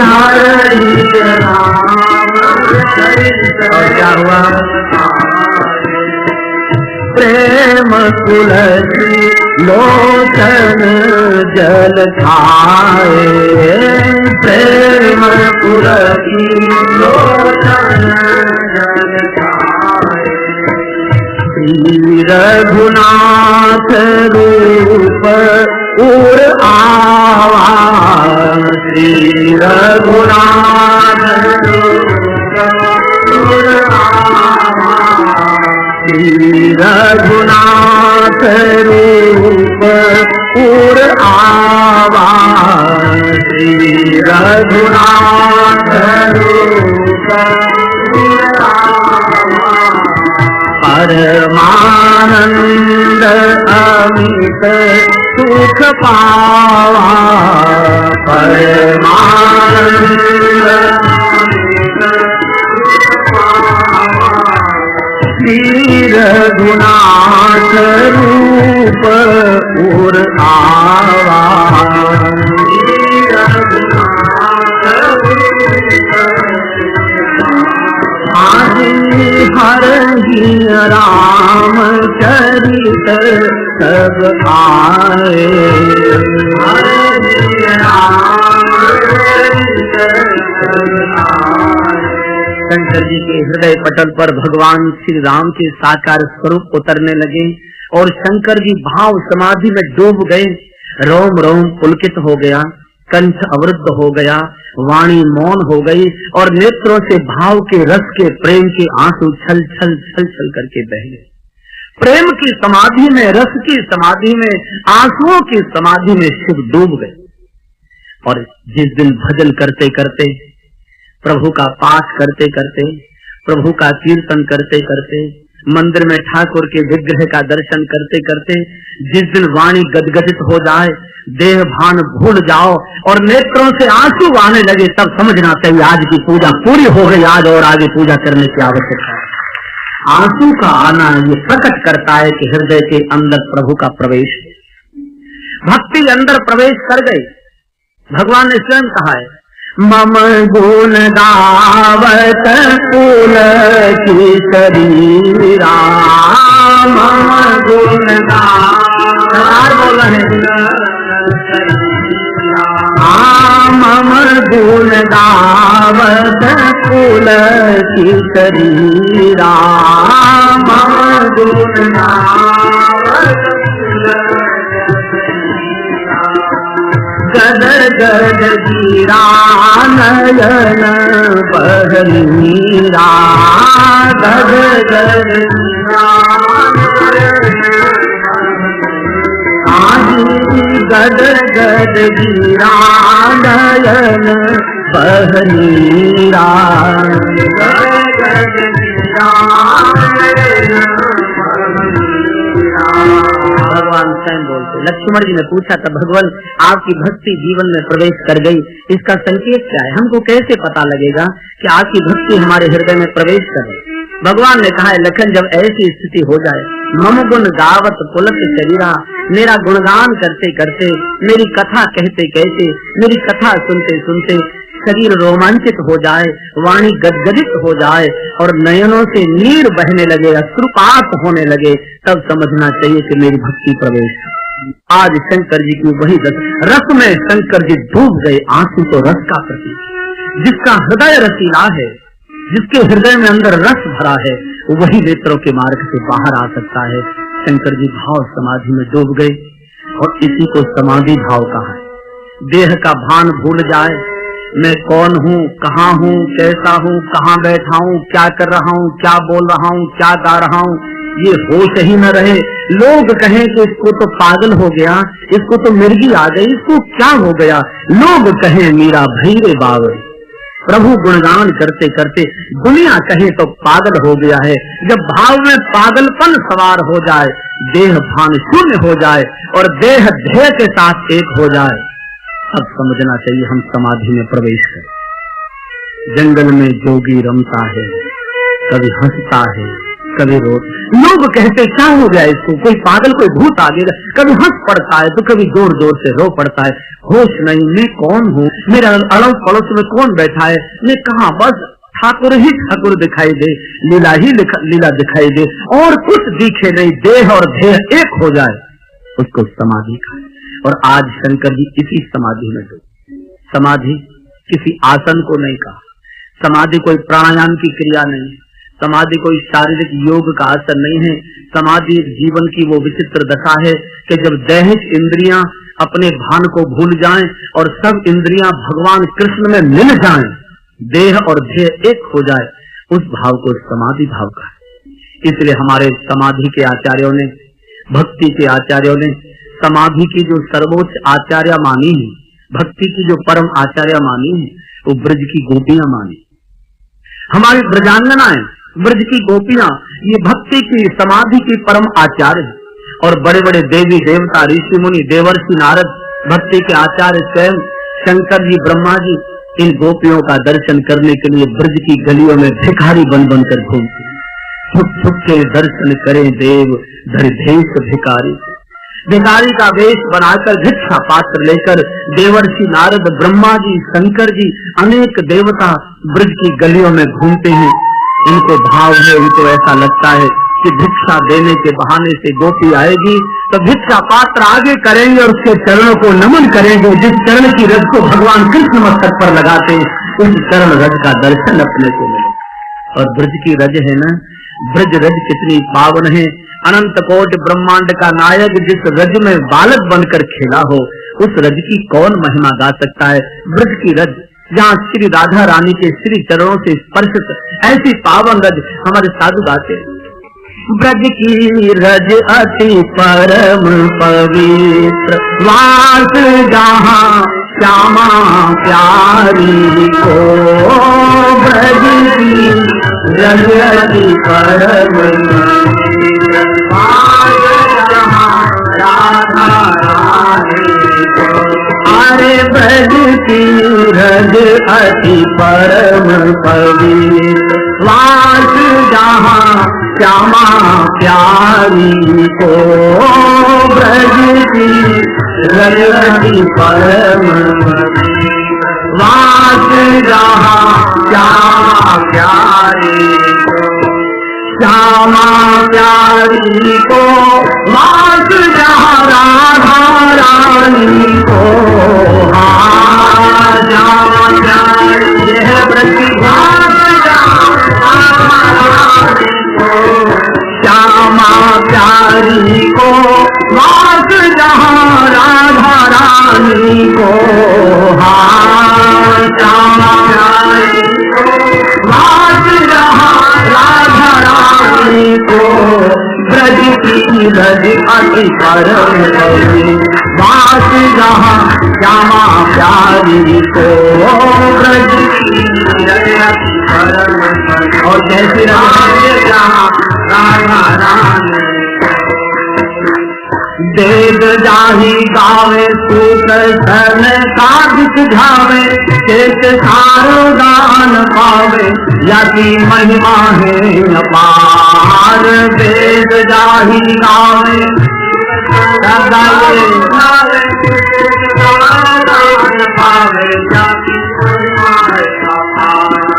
हरि राम चरित। और क्या हुआ, प्रेम तुलसी लोचन जल खाए, प्रेम तुलसी लोचन जल खाए, श्री रघुनाथ रूप उर आवा, श्री रघुनाथ रूप उर आवा, रघुनाथ रूप उर आवा, श्री रघुनाथ रूप उर आवा, परमानंद अमित सुख पावा, परमानंद श्री रघुनाथ रूप उर आवा, हरहि राम चरित सब आए, हरहि राम चरित सब आए। शंकर जी के हृदय पटल पर भगवान श्री राम के साकार स्वरूप उतरने लगे और शंकर जी भाव समाधि में डूब गए। रोम रोम पुलकित हो गया, कंठ अवरुद्ध हो गया, वाणी मौन हो गई और नेत्रों से भाव के रस के प्रेम के आंसू छल छल छल छल करके बह गए। प्रेम की समाधि में, रस की समाधि में, आंसुओं की समाधि में शिव डूब गए। और जिस दिन भजन करते करते, प्रभु का पाठ करते करते, प्रभु का कीर्तन करते करते, मंदिर में ठाकुर के विग्रह का दर्शन करते करते जिस दिन वाणी गदगदित हो जाए, देह भान भूल जाओ और नेत्रों से आंसू आने लगे, तब समझना चाहिए आज की पूजा पूरी हो गई, आज और आगे पूजा करने की आवश्यकता है। आंसू का आना ये प्रकट करता है कि हृदय के अंदर प्रभु का प्रवेश, भक्ति अंदर प्रवेश कर गई। भगवान ने स्वयं कहा है, मम गुण गावत पुलकितरीरा, मम गुण मम गुण गावत पुलकितरीरा, मम गुण गावत गद गद गिरा नयन बहनीरा, गद गद गद गद गिरा नयन बहनीरा, गद गद गिरा। भगवान स्वयं बोलते। लक्ष्मण जी ने पूछा था, भगवान आपकी भक्ति जीवन में प्रवेश कर गई, इसका संकेत क्या है, हमको कैसे पता लगेगा कि आपकी भक्ति हमारे हृदय में प्रवेश करे। भगवान ने कहा है, लखन जब ऐसी स्थिति हो जाए, मम गुण गावत पुलक शरीरा, मेरा गुणगान करते करते, मेरी कथा कहते कहते, मेरी कथा सुनते सुनते शरीर रोमांचित हो जाए, वाणी गदगदित हो जाए और नयनों से नीर बहने लगे, अश्रुपात होने लगे, तब समझना चाहिए कि मेरी भक्ति प्रवेश। आज शंकर जी की वही रस में शंकर जी डूब गए। आंसू तो रस का प्रतीक, जिसका हृदय रसीला है, जिसके हृदय में अंदर रस भरा है, वही नेत्रों के मार्ग से बाहर आ सकता है। शंकर जी भाव समाधि में डूब गए और इसी को समाधि भाव कहा है। देह का भान भूल जाए, मैं कौन हूँ, कहाँ हूँ, कैसा हूँ, कहाँ बैठा हूँ, क्या कर रहा हूँ, क्या बोल रहा हूँ, क्या गा रहा हूँ, ये होश ही न रहे। लोग कहें कि इसको तो पागल हो गया, इसको तो मिर्गी आ गई, इसको क्या हो गया। लोग कहें मीरा भैरे बावरे, प्रभु गुणगान करते करते दुनिया कहे तो पागल हो गया है। जब भाव में पागलपन सवार हो जाए, देह भान शून्य हो जाए और देह ध्येय के साथ एक हो जाए, तब समझना चाहिए हम समाधि में प्रवेश करें। जंगल में जोगी रमता है, कभी हंसता है, कभी रो। लोग कहते क्या हो गया इसको, कोई पागल, कोई भूत आ गया। कभी हंस पड़ता है तो कभी जोर जोर से रो पड़ता है। होश नहीं, मैं कौन हूँ, मेरा अड़ोस पड़ोस में कौन बैठा है, मैं कहाँ, बस ठाकुर ही ठाकुर दिखाई दे, लीला ही लीला दिखाई दे और कुछ दिखे नहीं। देह और ध्येय एक हो जाए, उसको समाधि कहा। और आज शंकर जी इसी समाधि में डूबे। समाधि किसी आसन को नहीं कहा, समाधि कोई प्राणायाम की क्रिया नहीं, समाधि कोई शारीरिक योग का आसन नहीं है। समाधि जीवन की वो विचित्र दशा है कि जब दैहिक इंद्रियां अपने भान को भूल जाएं और सब इंद्रियां भगवान कृष्ण में मिल जाएं, देह और ध्येय एक हो जाए, उस भाव को समाधि भाव का है। इसलिए हमारे समाधि के आचार्यों ने, भक्ति के आचार्यों ने समाधि की जो सर्वोच्च आचार्य मानी है, भक्ति की जो परम आचार्य मानी है, वो ब्रज की गोपियां मानी। हमारी ब्रजांगनाएं, ब्रज की गोपियां, ये भक्ति की समाधि की परम आचार्य है। और बड़े बड़े देवी देवता, ऋषि मुनि, देवर्षि नारद, भक्ति के आचार्य स्वयं शंकर जी, ब्रह्मा जी, इन गोपियों का दर्शन करने के लिए ब्रज की गलियों में भिखारी बन बनकर घूमते हैं। छुप छुप के दर्शन करें देव, धर भेष भिखारी। भिखारी का वेश बनाकर भिक्षा पात्र लेकर देवर्षि नारद, ब्रह्मा जी, शंकर जी, अनेक देवता ब्रज की गलियों में घूमते हैं। इनको भाव है, इनको ऐसा लगता है कि भिक्षा देने के बहाने से गोपी आएगी तो भिक्षा पात्र आगे करेंगे और उसके चरणों को नमन करेंगे। जिस चरण की रज को भगवान कृष्ण मस्तक पर लगाते हैं, उस चरण रज का दर्शन अपने को मिले। और ब्रज की रज है ना, ब्रज रज कितनी पावन है। अनंत कोट ब्रह्मांड का नायक जिस रज में बालक बनकर खेला हो, उस रज की कौन महिमा गा सकता है। ब्रज की रज, जहाँ श्री राधा रानी के श्री चरणों से स्पर्शित ऐसी पावन रज हमारे साधु गाते। ब्रज की रज अति परम पवित्र, वास जहाँ श्यामा प्यारी को। ब्रज की रज अति परम अरे ब्रज की रज अति परम पवित्र, वास जहाँ श्यामा प्यारी को। ब्रज की रज अति परम वास जहाँ श्यामा प्यारी को। श्यामा प्यारी को वास जहाँ राधा रानी को। हाँ श्यामा प्यारी, यह ब्रज श्यामा प्यारी को वास जहाँ राधा रानी को। हाँ श्यामा प्यारी को वास जहाँ राधा रानी को। ब्रज की रज अति परम पवित्र, वास जहाँ श्यामा प्यारी को। ब्रज की रज अति परम पवित्र, और जैसे जहाँ राधा रानी। वेद जाहि गावे सुदर्शन कार्तिक झावे, शेष सारो दान पावे, यदि महिमा है अपार। वेद जाहि गावे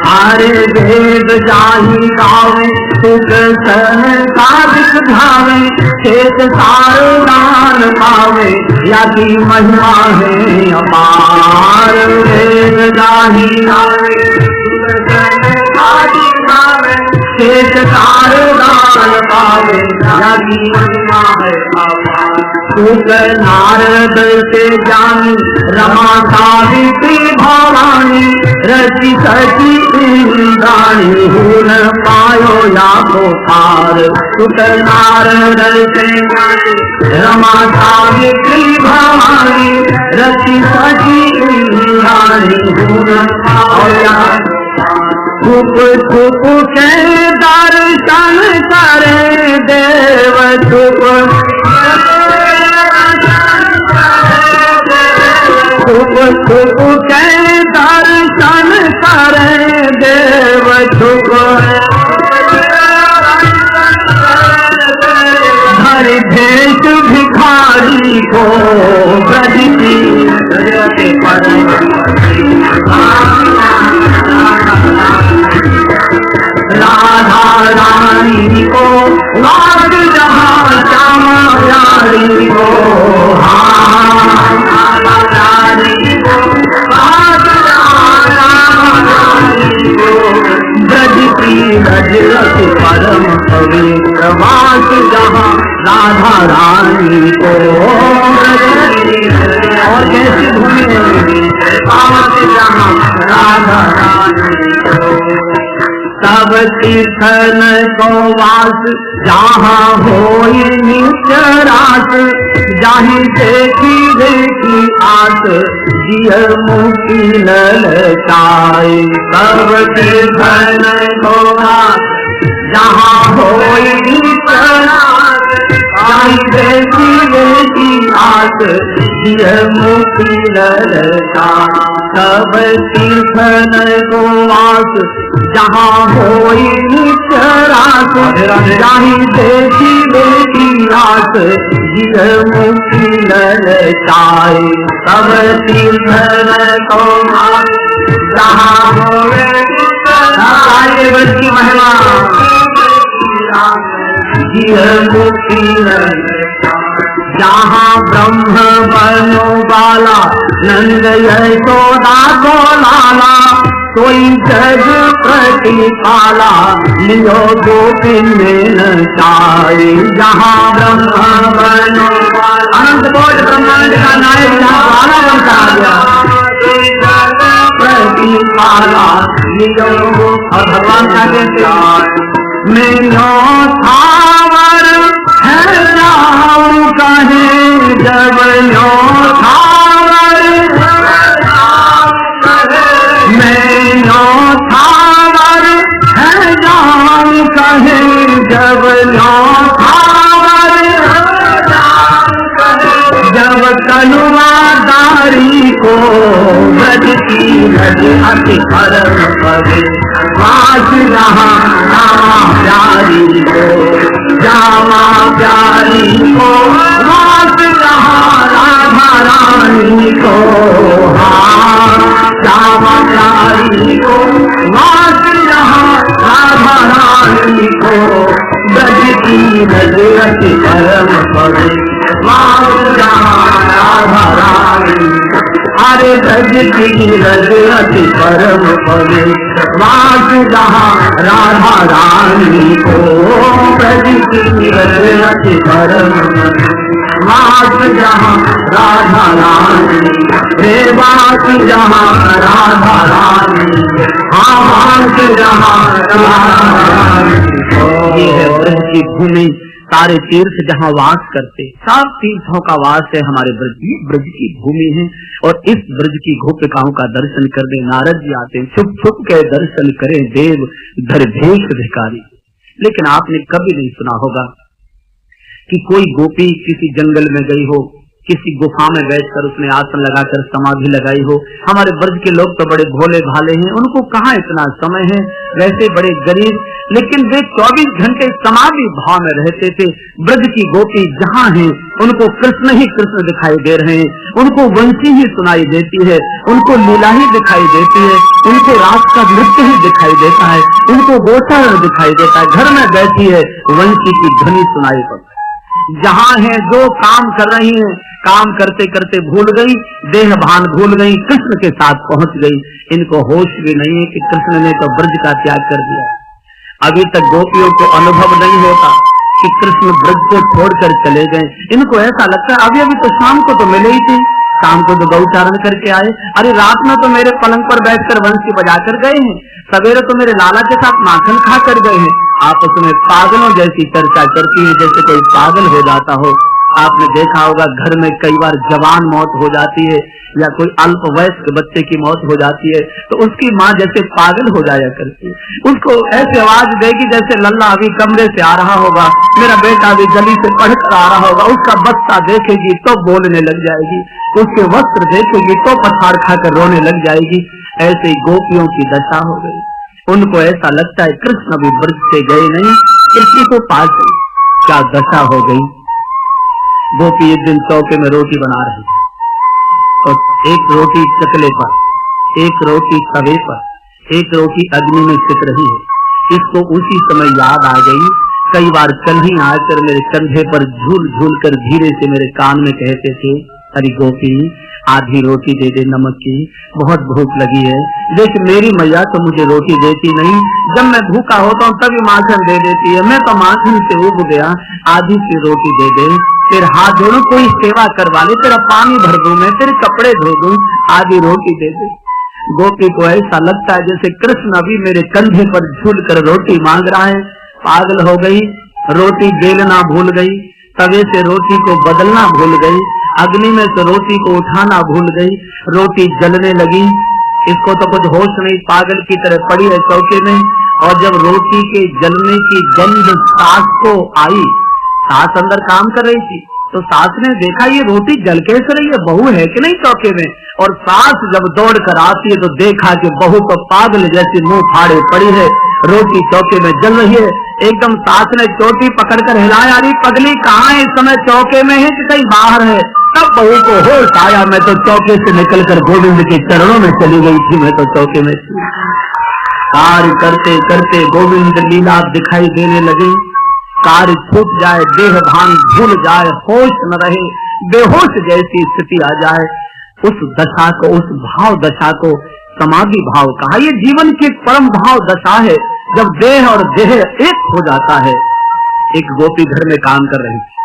अरे वेद जाहि गावे सुदर्शन कार्तिक झावे, शेष सारो दान पावे, यदि महिमा है अपार। वेद जाहि गावे सुदर्शन कार्तिक झावे, शेष सारो दान पावे, यदि महिमा है अपार। सुख नारद से जानी रमा सावित्री भवानी, रचि सची इंद्राणी हुन पायो या को पार। सुख नारद से जानी रमा सावित्री भवानी, रचि सची इंद्राणी हुन पायो या। छुप छुप के दर्शन करे देव, छुप छुप छुप के दर्शन करे देव, छुप धर भेष भिखारी को। ब्रज की राधा रानी को, वास जहाँ श्यामा प्यारी को। ब्रज की रज अति परम पवित्र, वास जहाँ राधा रानी को। और कैसी धुनी वास जहाँ राधा रानी को। सब तीर्थन को वास जहाँ होई नित्य रास, जाहि देखी देखी आस जिय मुक्ति न लचाए। सब तीर्थन को वास जहाँ होई नित्य रास, जाहि देखी देखी आस जिय मुक्ति न लचाए। सब तीर्थन को वास जहाँ होई नित्य रास, जाहि देखी देखी आस जिय मुक्ति न लचाए। सब तीर्थन को वास जहाँ होई नित्य रास की महिमा जिय मुक्ति न लचाए। जहाँ ब्रह्म बनो बाला नंद यशोदा को लाला, कोई जग प्रतिपाला लियो गोपिन में नचाए। जहाँ ब्रह्म बनो बाला अनंत कोटि ब्रह्मांड का नायक जहाँ बाला बनता गया, कोई जग प्रतिपाला लियो। और भगवान का कहते मेरा थावर है जाऊं कहे, जब लो थावर मेरा थावर है जाऊं कहे, जब लो थावर जब कलुआ दारी को ब्रज की नज अति परम पवे, वास जहाँ रामा प्यारी को, जामा प्यारी को वास जहाँ राधा रानी को, हाँ जामा प्यारी को वास जहाँ राधा रानी को, ब्रज की नजर अति परम पवे, वास जहाँ राधा रानी। अरे ब्रज की नजर अति परम पवे, वास जहाँ राधा रानी को, ब्रज की नजर अति परम वास जहाँ राधा रानी, रे वास जहाँ राधा रानी, हाँ वास जहाँ राधा रानी। ये है ब्रज की भूमि, सारे तीर्थ जहाँ वास करते, सब तीर्थों का वास है हमारे ब्रज की, ब्रज की भूमि है। और इस ब्रज की गोपिकाओं का दर्शन करने नारद जी आते हैं, छुप छुप के दर्शन करें देव धर भेष भिखारी। लेकिन आपने कभी नहीं सुना होगा कि कोई गोपी किसी जंगल में गई हो, किसी गुफा में बैठकर उसने आसन लगाकर समाधि लगाई हो। हमारे ब्रज के लोग तो बड़े भोले भाले हैं, उनको कहाँ इतना समय है, वैसे बड़े गरीब, लेकिन वे 24 घंटे समाधि भाव में रहते थे। ब्रज की गोपी जहाँ हैं उनको कृष्ण ही कृष्ण दिखाई दे रहे हैं, उनको वंशी ही सुनाई देती है, उनको लीला ही दिखाई देती है, उनको रात का नृत्य ही दिखाई देता है, उनको गोचारण दिखाई देता है। घर में बैठी है वंशी की ध्वनि सुनाई पड़ती। जहाँ है जो काम कर रही है, काम करते करते भूल गई, देह भान भूल गई, कृष्ण के साथ पहुंच गई। इनको होश भी नहीं है कि कृष्ण ने तो ब्रज का त्याग कर दिया। अभी तक गोपियों को अनुभव नहीं होता कि कृष्ण ब्रज को छोड़कर चले गए। इनको ऐसा लगता है अभी अभी तो शाम को तो मिले ही थे, शाम को तो गौचारण करके आए, अरे रात में तो मेरे पलंग पर बैठकर वंशी बजाकर गए हैं, सवेरे तो मेरे लाला के साथ माखन खा कर गए हैं। आपस में पागलों जैसी चर्चा करती है, जैसे कोई पागल हो जाता हो। आपने देखा होगा घर में कई बार जवान मौत हो जाती है या कोई अल्पवयस्क बच्चे की मौत हो जाती है तो उसकी माँ जैसे पागल हो जाया करती है। उसको ऐसे आवाज देगी जैसे लल्ला अभी कमरे से आ रहा होगा, मेरा बेटा अभी गली से पढ़कर आ रहा होगा। उसका बच्चा देखेगी तो बोलने लग जाएगी, उसके वस्त्र देखेगी तो पछाड़ खाकर रोने लग जाएगी। ऐसे गोपियों की दशा हो गई। उनको ऐसा लगता है कृष्ण भी ब्रज से गए नहीं, कृष्ण को पास गए। क्या दशा हो गई। गोपी एक दिन चौके में रोटी बना रही और एक रोटी चकले पर, एक रोटी तवे पर, एक रोटी अग्नि में सिक रही है। इसको उसी समय याद आ गई। कई बार कल ही आकर मेरे कंधे पर झूल झूल कर धीरे से मेरे कान में कहते थे, अरे गोपी आधी रोटी दे दे नमक की, बहुत भूख लगी है। देख मेरी मैया तो मुझे रोटी देती नहीं, जब मैं भूखा होता हूँ तभी माखन दे देती है, मैं तो माखन से उब गया, आधी सी रोटी दे दे। तेरे हाथ जोड़ू, कोई सेवा करवा ले, तेरा पानी भर दूं, मैं तेरे कपड़े धो दूं, आधी रोटी दे दे। गोपी को ऐसा लगता है जैसे कृष्ण अभी मेरे कंधे पर झूल कर रोटी मांग रहा है। पागल हो गई, रोटी बेलना भूल गई, तवे से रोटी को बदलना भूल गई, अग्नि में से रोटी को उठाना भूल गई, रोटी जलने लगी। इसको तो कुछ होश नहीं, पागल की तरह पड़ी है चौके में। और जब रोटी के जलने की गंध सास को आई, सास अंदर काम कर रही थी, तो सास ने देखा ये रोटी जल कैसे रही है, बहू है कि नहीं चौके में। और सास जब दौड़ कर आती है तो देखा कि बहू तो पागल जैसी मुंह फाड़े पड़ी है, रोटी चौके में जल रही है। एकदम सास ने चोटी पकड़कर हिलाया, अरे पगली कहाँ है, इस समय चौके में है कि कहीं बाहर है। तब बहू को होश आया, मैं तो चौके से निकलकर गोविंद के चरणों में चली गई थी, मैं तो चौके में थी। कार्य करते करते गोविंद लीला दिखाई देने लगे। कार्य छूट जाए, देह भान भूल जाए, होश न रहे, बेहोश जैसी स्थिति आ जाए, उस दशा को, उस भाव दशा को समाधि भाव कहा। ये जीवन की परम भाव दशा है, जब देह और देह एक हो जाता है। एक गोपी घर में काम कर रही थी,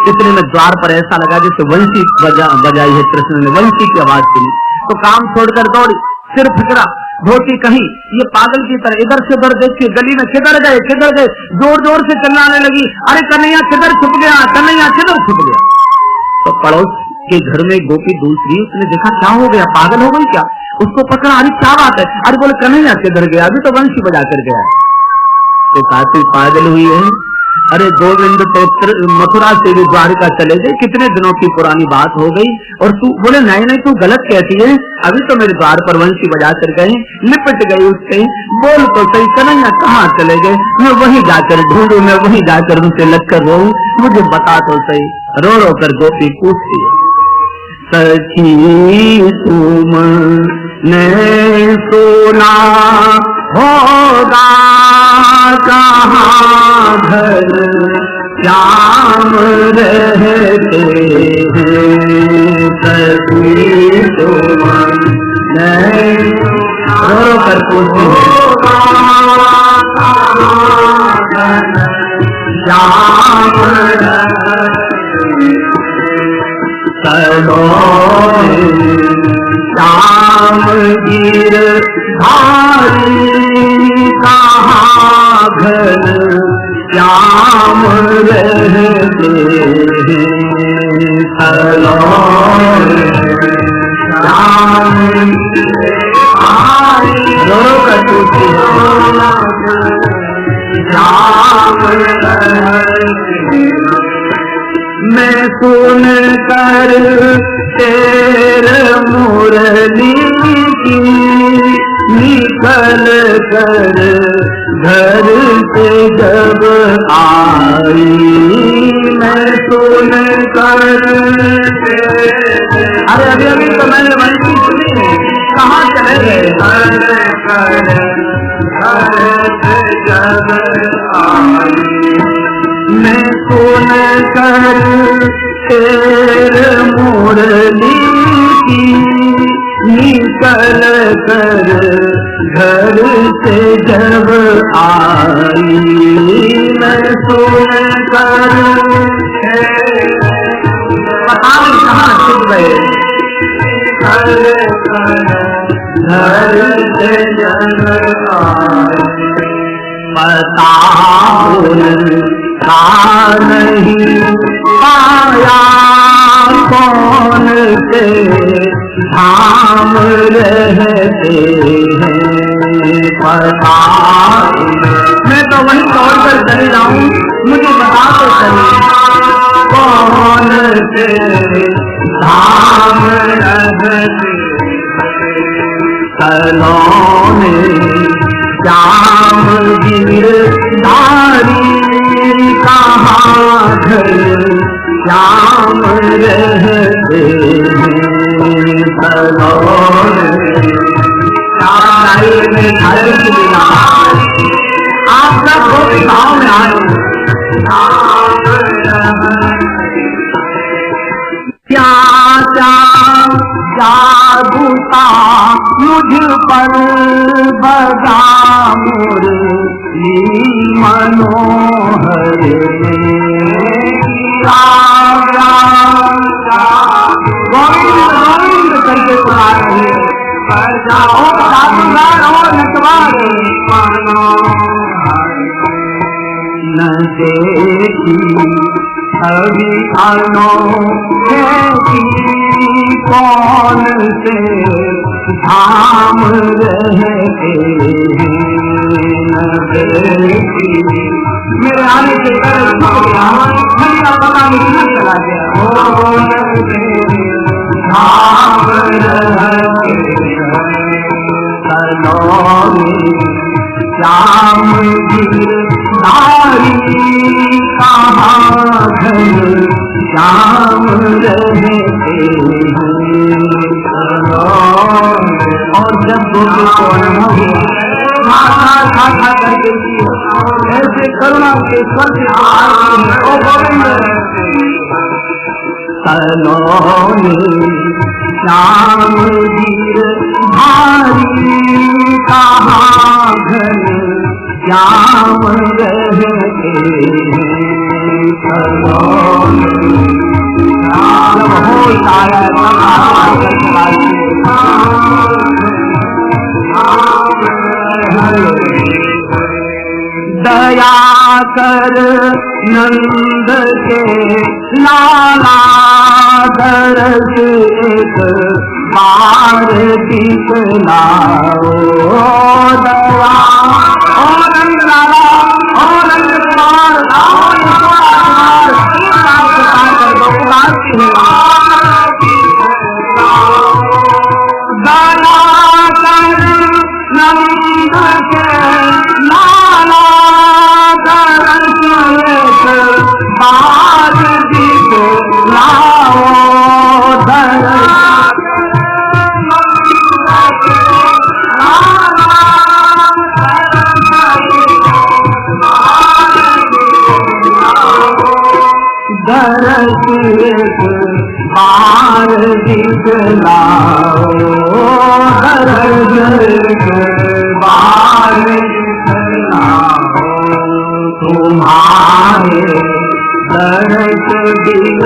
इतने में द्वार पर ऐसा लगा जैसे वंशी बजाई है कृष्ण ने, वंशी की आवाज सुनी तो काम छोड़कर दौड़ी, सिर फिकरा, धोती कहीं, ये पागल की तरह इधर से उधर देख के गली में किधर गए, जोर जोर से चिल्लाने लगी, अरे कन्हैया किधर छुप गया, कन्हैया किधर छुप गया। तो पड़ोस के घर में गोपी दूसरी, उसने देखा क्या हो गया, पागल हो गई क्या, उसको पकड़ा, अरे क्या बात है, अरे बोले कन्हैया किधर गया, अभी तो वंशी बजा कर गया। तो काफी पागल हुई है, अरे गोविंद तो मथुरा से भी द्वारिका चले गए, कितने दिनों की पुरानी बात हो गई, और तू बोले नहीं नहीं तू गलत कहती है, अभी तो मेरे द्वार पर वंशी बजा कर गए, लिपट गई उससे, बोल तो सही कन्हैया कहाँ चले गए, मैं वहीं जाकर ढूंढू, मैं वहीं जाकर उनसे लगकर रोऊं, मुझे बता तो सही। रो रो कर गोपी पूछती है, सखी तुमने सुना होगा कहाँ घर श्याम रहते हैं, सखी तुमने रो कर पूछती श्याम श्याम गिर धारी कहाँ घर श्याम रहते मैं सुन कर तेरे मुरली की निकल कर घर से जब आई, मैं सुन कर अरे अभी अभी तो मैंने वंशी सुनी, कहाँ चले गए, घर से जब आई, मैं सुन कर तेरे मुरली की निकल कर घर से जब आई, मैं सुन कर पता नहीं कहाँ छुप गए, घर से जब आई, पता नहीं पाया कौन से धाम रहते हैं, पता मैं तो वहीं तौर पर चले जाऊं, मुझे बता तो सही कौन से धाम रहते, सलोने श्याम गिर धारी कहाँ घर श्याम रहते हैं, सलोने में घर की बिना आप सब गोपी भाव में आए, क्या क्या जागुता मुझ पर बजा मुरली मनोहर गोविंद गोविंद करके सुना रहे, बजाओ जादूगर हो नटवारे न देखी अभी अनोखी कौन से धाम रहते न देखी। मेरे आने के पहले झुक गया, मेरा पता नहीं चला गया। ओ धाम रहते सलोनी श्याम गिरधारी कहाँ घन श्याम रहते और जब गोपी को अनुभव हुआ खा करके ऐसे करुणा के स्वर से सलोनी श्याम गिरधारी कहाँ घन श्याम रहते जब होश आया दया कर नंद के लाला दरस एक बार दिखलाओ दया ओ नंद लाला ओ नंद कुमार बार दिखलाओ बार दिखलाओ तुम्हारे दर्श दिल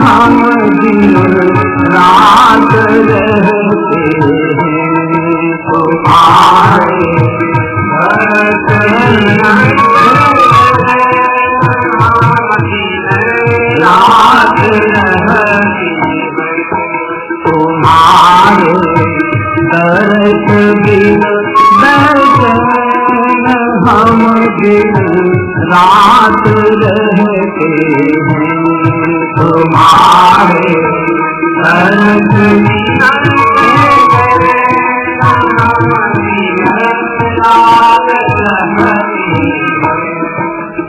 हम दिन रात रहते हैं तुम्हारे तुम्हारे दर्श बिन बैठन हम दिन रात रहते हैं तुम्हारे दर्श बिन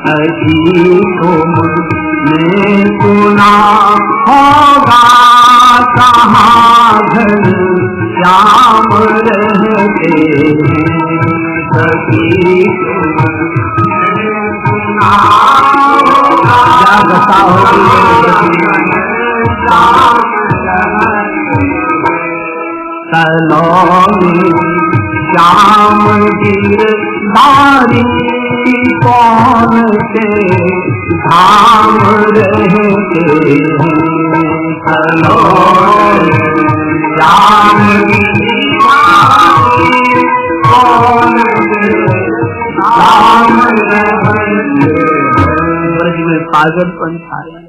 अजी तुमने सुना होगा कहाँ घन श्याम रहते हैं सखी तुमने सुना होगा सलोनी श्याम गिरधारी कौन से धाम रहते हैं सलोनी श्याम गिरधारी कौन से धाम रहते ब्रज में पागलपन छाया।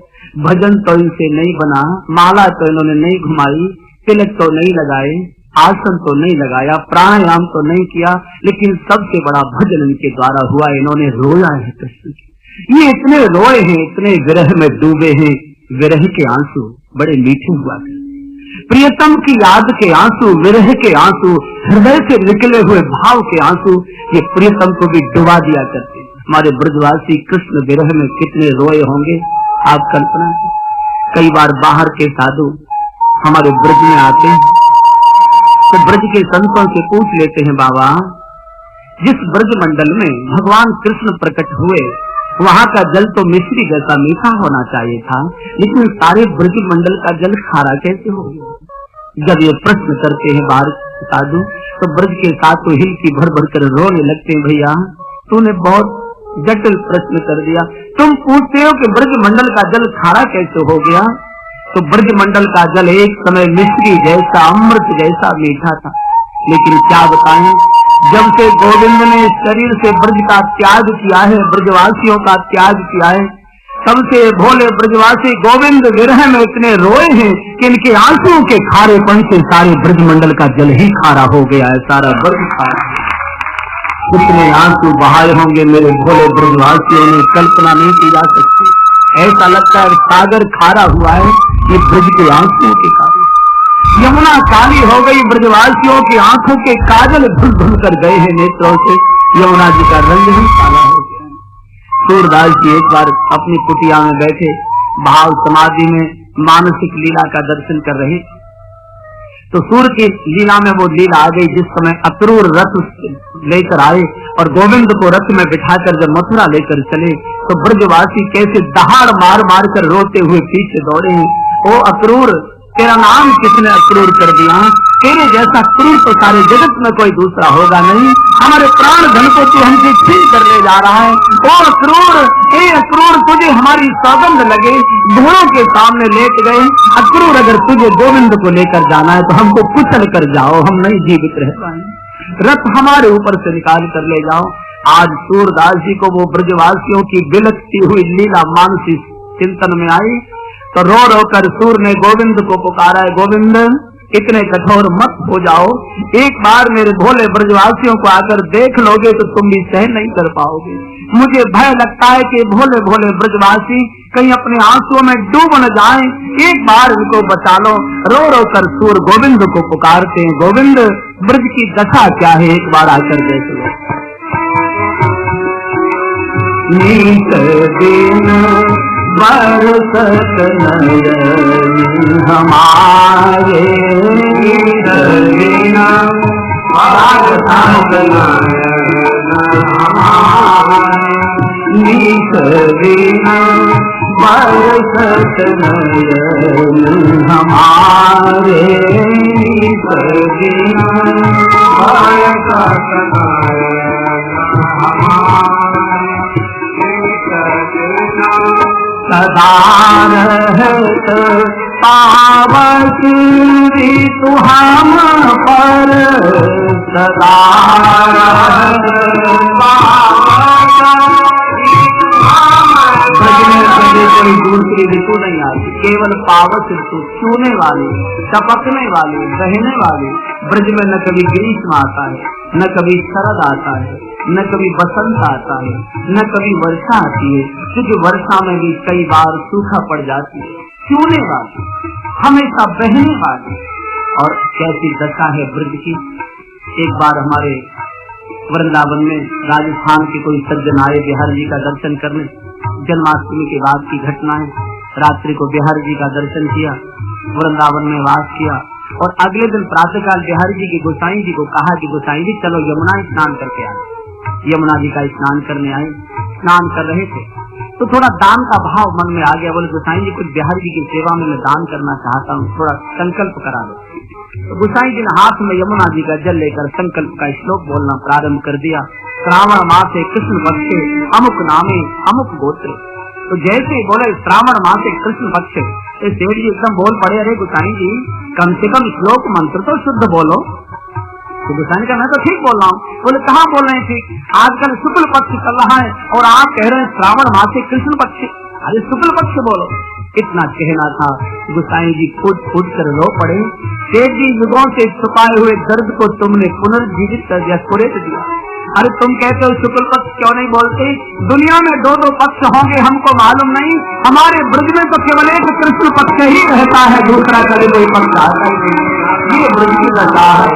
भजन तो इनसे नहीं बना, माला तो इन्होंने नहीं घुमाई, तिलक तो नहीं लगाए, आसन तो नहीं लगाया, प्राणायाम तो नहीं किया, लेकिन सबसे बड़ा भजन इनके द्वारा हुआ। इन्होंने रोया है कृष्ण की। ये इतने रोए हैं, इतने विरह में डूबे हैं, विरह के आंसू बड़े मीठे हुआ। प्रियतम की याद के आंसू, विरह के आंसू, हृदय से निकले हुए भाव के आंसू, ये प्रियतम को भी डुबा दिया करते। हमारे ब्रजवासी कृष्ण विरह में कितने रोए होंगे, आप कल्पना करें। कई बार बाहर के साधु हमारे ब्रज में आते हैं तो ब्रज के संतों से पूछ लेते हैं, बाबा जिस ब्रज मंडल में भगवान कृष्ण प्रकट हुए वहाँ का जल तो मिश्री जैसा मीठा होना चाहिए था, लेकिन सारे ब्रज मंडल का जल खारा कैसे हो गया? जब ये प्रश्न करते हैं बाहर साधु तो ब्रज के साधु हिल की भर भर कर रोने लगते हैं। भैया तूने बहुत जटिल प्रश्न कर दिया। तुम पूछते हो कि ब्रज मंडल का जल खारा कैसे हो गया, तो ब्रज मंडल का जल एक समय मिश्री जैसा, अमृत जैसा मीठा था। लेकिन क्या बताएं, जब से गोविंद ने शरीर से ब्रज का त्याग किया है, ब्रजवासियों का त्याग किया है, तब से भोले ब्रजवासी गोविंद विरह में इतने रोए हैं कि इनके आंसुओं के खारेपन से सारे ब्रज मंडल का जल ही खारा हो गया है, सारा ब्रज खारा। कितने आंसू बहाए होंगे मेरे भोले ब्रजवासियों ने, कल्पना नहीं की जा सकती। ऐसा लगता है सागर खारा हुआ है ये ब्रज के आंसुओं के कारण। यमुना काली हो गई, ब्रजवासियों की आंखों के काजल धुल धुल कर गए हैं नेत्रों से, यमुना जी का रंग ही काला हो गया है। सूरदास जी एक बार अपनी कुटिया में बैठे भाव समाधि में मानसिक लीला का दर्शन कर रहे, तो सूर्य की लीला में वो लीला आ गई जिस समय अक्रूर रथ लेकर आए और गोविंद को रथ में बिठाकर जब मथुरा लेकर चले तो ब्रजवासी कैसे दहाड़ मार मार कर रोते हुए पीछे दौड़े हैं। ओ अक्रूर, तेरा नाम किसने अक्रूर कर दिया? तेरे जैसा क्रूर तो सारे जगत में कोई दूसरा होगा नहीं। हमारे प्राण धन को तू हमसे छीन कर ले जा रहा है। ओ अक्रूर, ए अक्रूर, तुझे हमारी सौगंध लगे, घोड़ों के सामने लेट गए। अक्रूर, अगर तुझे गोविंद को लेकर जाना है तो हमको कुचल कर जाओ, हम नहीं जीवित रह पाएंगे। रथ हमारे ऊपर से निकाल कर ले जाओ। आज सूरदास जी को वो ब्रजवासियों की बिलखती हुई लीला मानसिक चिंतन में आई तो रो रो कर सूर ने गोविंद को पुकारा है, गोविंद इतने कठोर मत हो जाओ, एक बार मेरे भोले ब्रजवासियों को आकर देख लोगे तो तुम भी सहन नहीं कर पाओगे। मुझे भय लगता है कि भोले भोले ब्रजवासी कहीं अपने आंसुओं में डूब न जाएं, एक बार इनको बचा लो। रो रो कर सूर गोविंद को पुकारते हैं, गोविंद ब्रज की दशा क्या है एक बार आकर देख लो। नीत दिन बरसत नयन हमारे, नीत दिन बरसत नयन हमारे, नीत दिन बरसत नयन हमारे, नीत दिन बरसत नयन हमारे, सदा रहत पावक तू हम पर, सदा रहत पावक कोई दूसरी ऋतु नहीं आती, केवल पावक ऋतु, छूने वाली, टपकने वाली, बहने वाली। ब्रज में न कभी ग्रीष्म आता है, न कभी शरद आता है, न कभी बसंत आता है, न कभी वर्षा आती है, क्योंकि वर्षा में भी कई बार सूखा पड़ जाती है। छूने वाली, हमेशा बहने वाली। और कैसी दशा है ब्रज की। एक बार हमारे वृंदावन में राजस्थान के कोई सज्जन आए बिहारी जी का दर्शन करने, जन्माष्टमी के बाद की घटना है। रात्रि को बिहारी जी का दर्शन किया, वृंदावन में वास किया और अगले दिन प्रातःकाल बिहारी जी की गोसाई जी को कहा कि गोसाई जी चलो यमुना स्नान करके आए। यमुना जी का स्नान करने आए, स्नान कर रहे थे तो थोड़ा दान का भाव मन में आ गया। बोले गोसाई जी कुछ बिहारी जी की सेवा में मैं दान करना चाहता हूँ, थोड़ा संकल्प करा दो। तो गोसाई जी ने हाथ में यमुना जी का जल लेकर संकल्प का श्लोक बोलना प्रारंभ कर दिया। श्रावण मासे कृष्ण पक्षे अमुक नामे अमुक गोत्र। तो जैसे बोले श्रावण मासे कृष्ण पक्ष, सेठ जी एकदम बोल पड़े, अरे गोसाई जी कम से कम श्लोक मंत्र तो शुद्ध बोलो। तो गोसाई का मैं तो ठीक बोल रहा हूँ। बोले कहाँ बोल रहे हैं ठीक, आजकल शुक्ल पक्ष चल रहा है और आप कह रहे हैं श्रावण मासे कृष्ण पक्ष। अरे शुक्ल पक्ष बोलो। इतना कहना था, गोसाई जी फूट फूट कर रो पड़े। सेठ जी युगों से छुपाए हुए दर्द को तुमने पुनर्जीवित कर दिया, स्फुरित दिया। अरे तुम कहते हो शुक्ल पक्ष क्यों नहीं बोलते? दुनिया में दो दो पक्ष होंगे हमको मालूम नहीं, हमारे ब्रज में तो केवल एक कृष्ण पक्ष ही रहता है, दूसरा कभी कोई पक्ष आता ही नहीं। ये ब्रज की दशा है।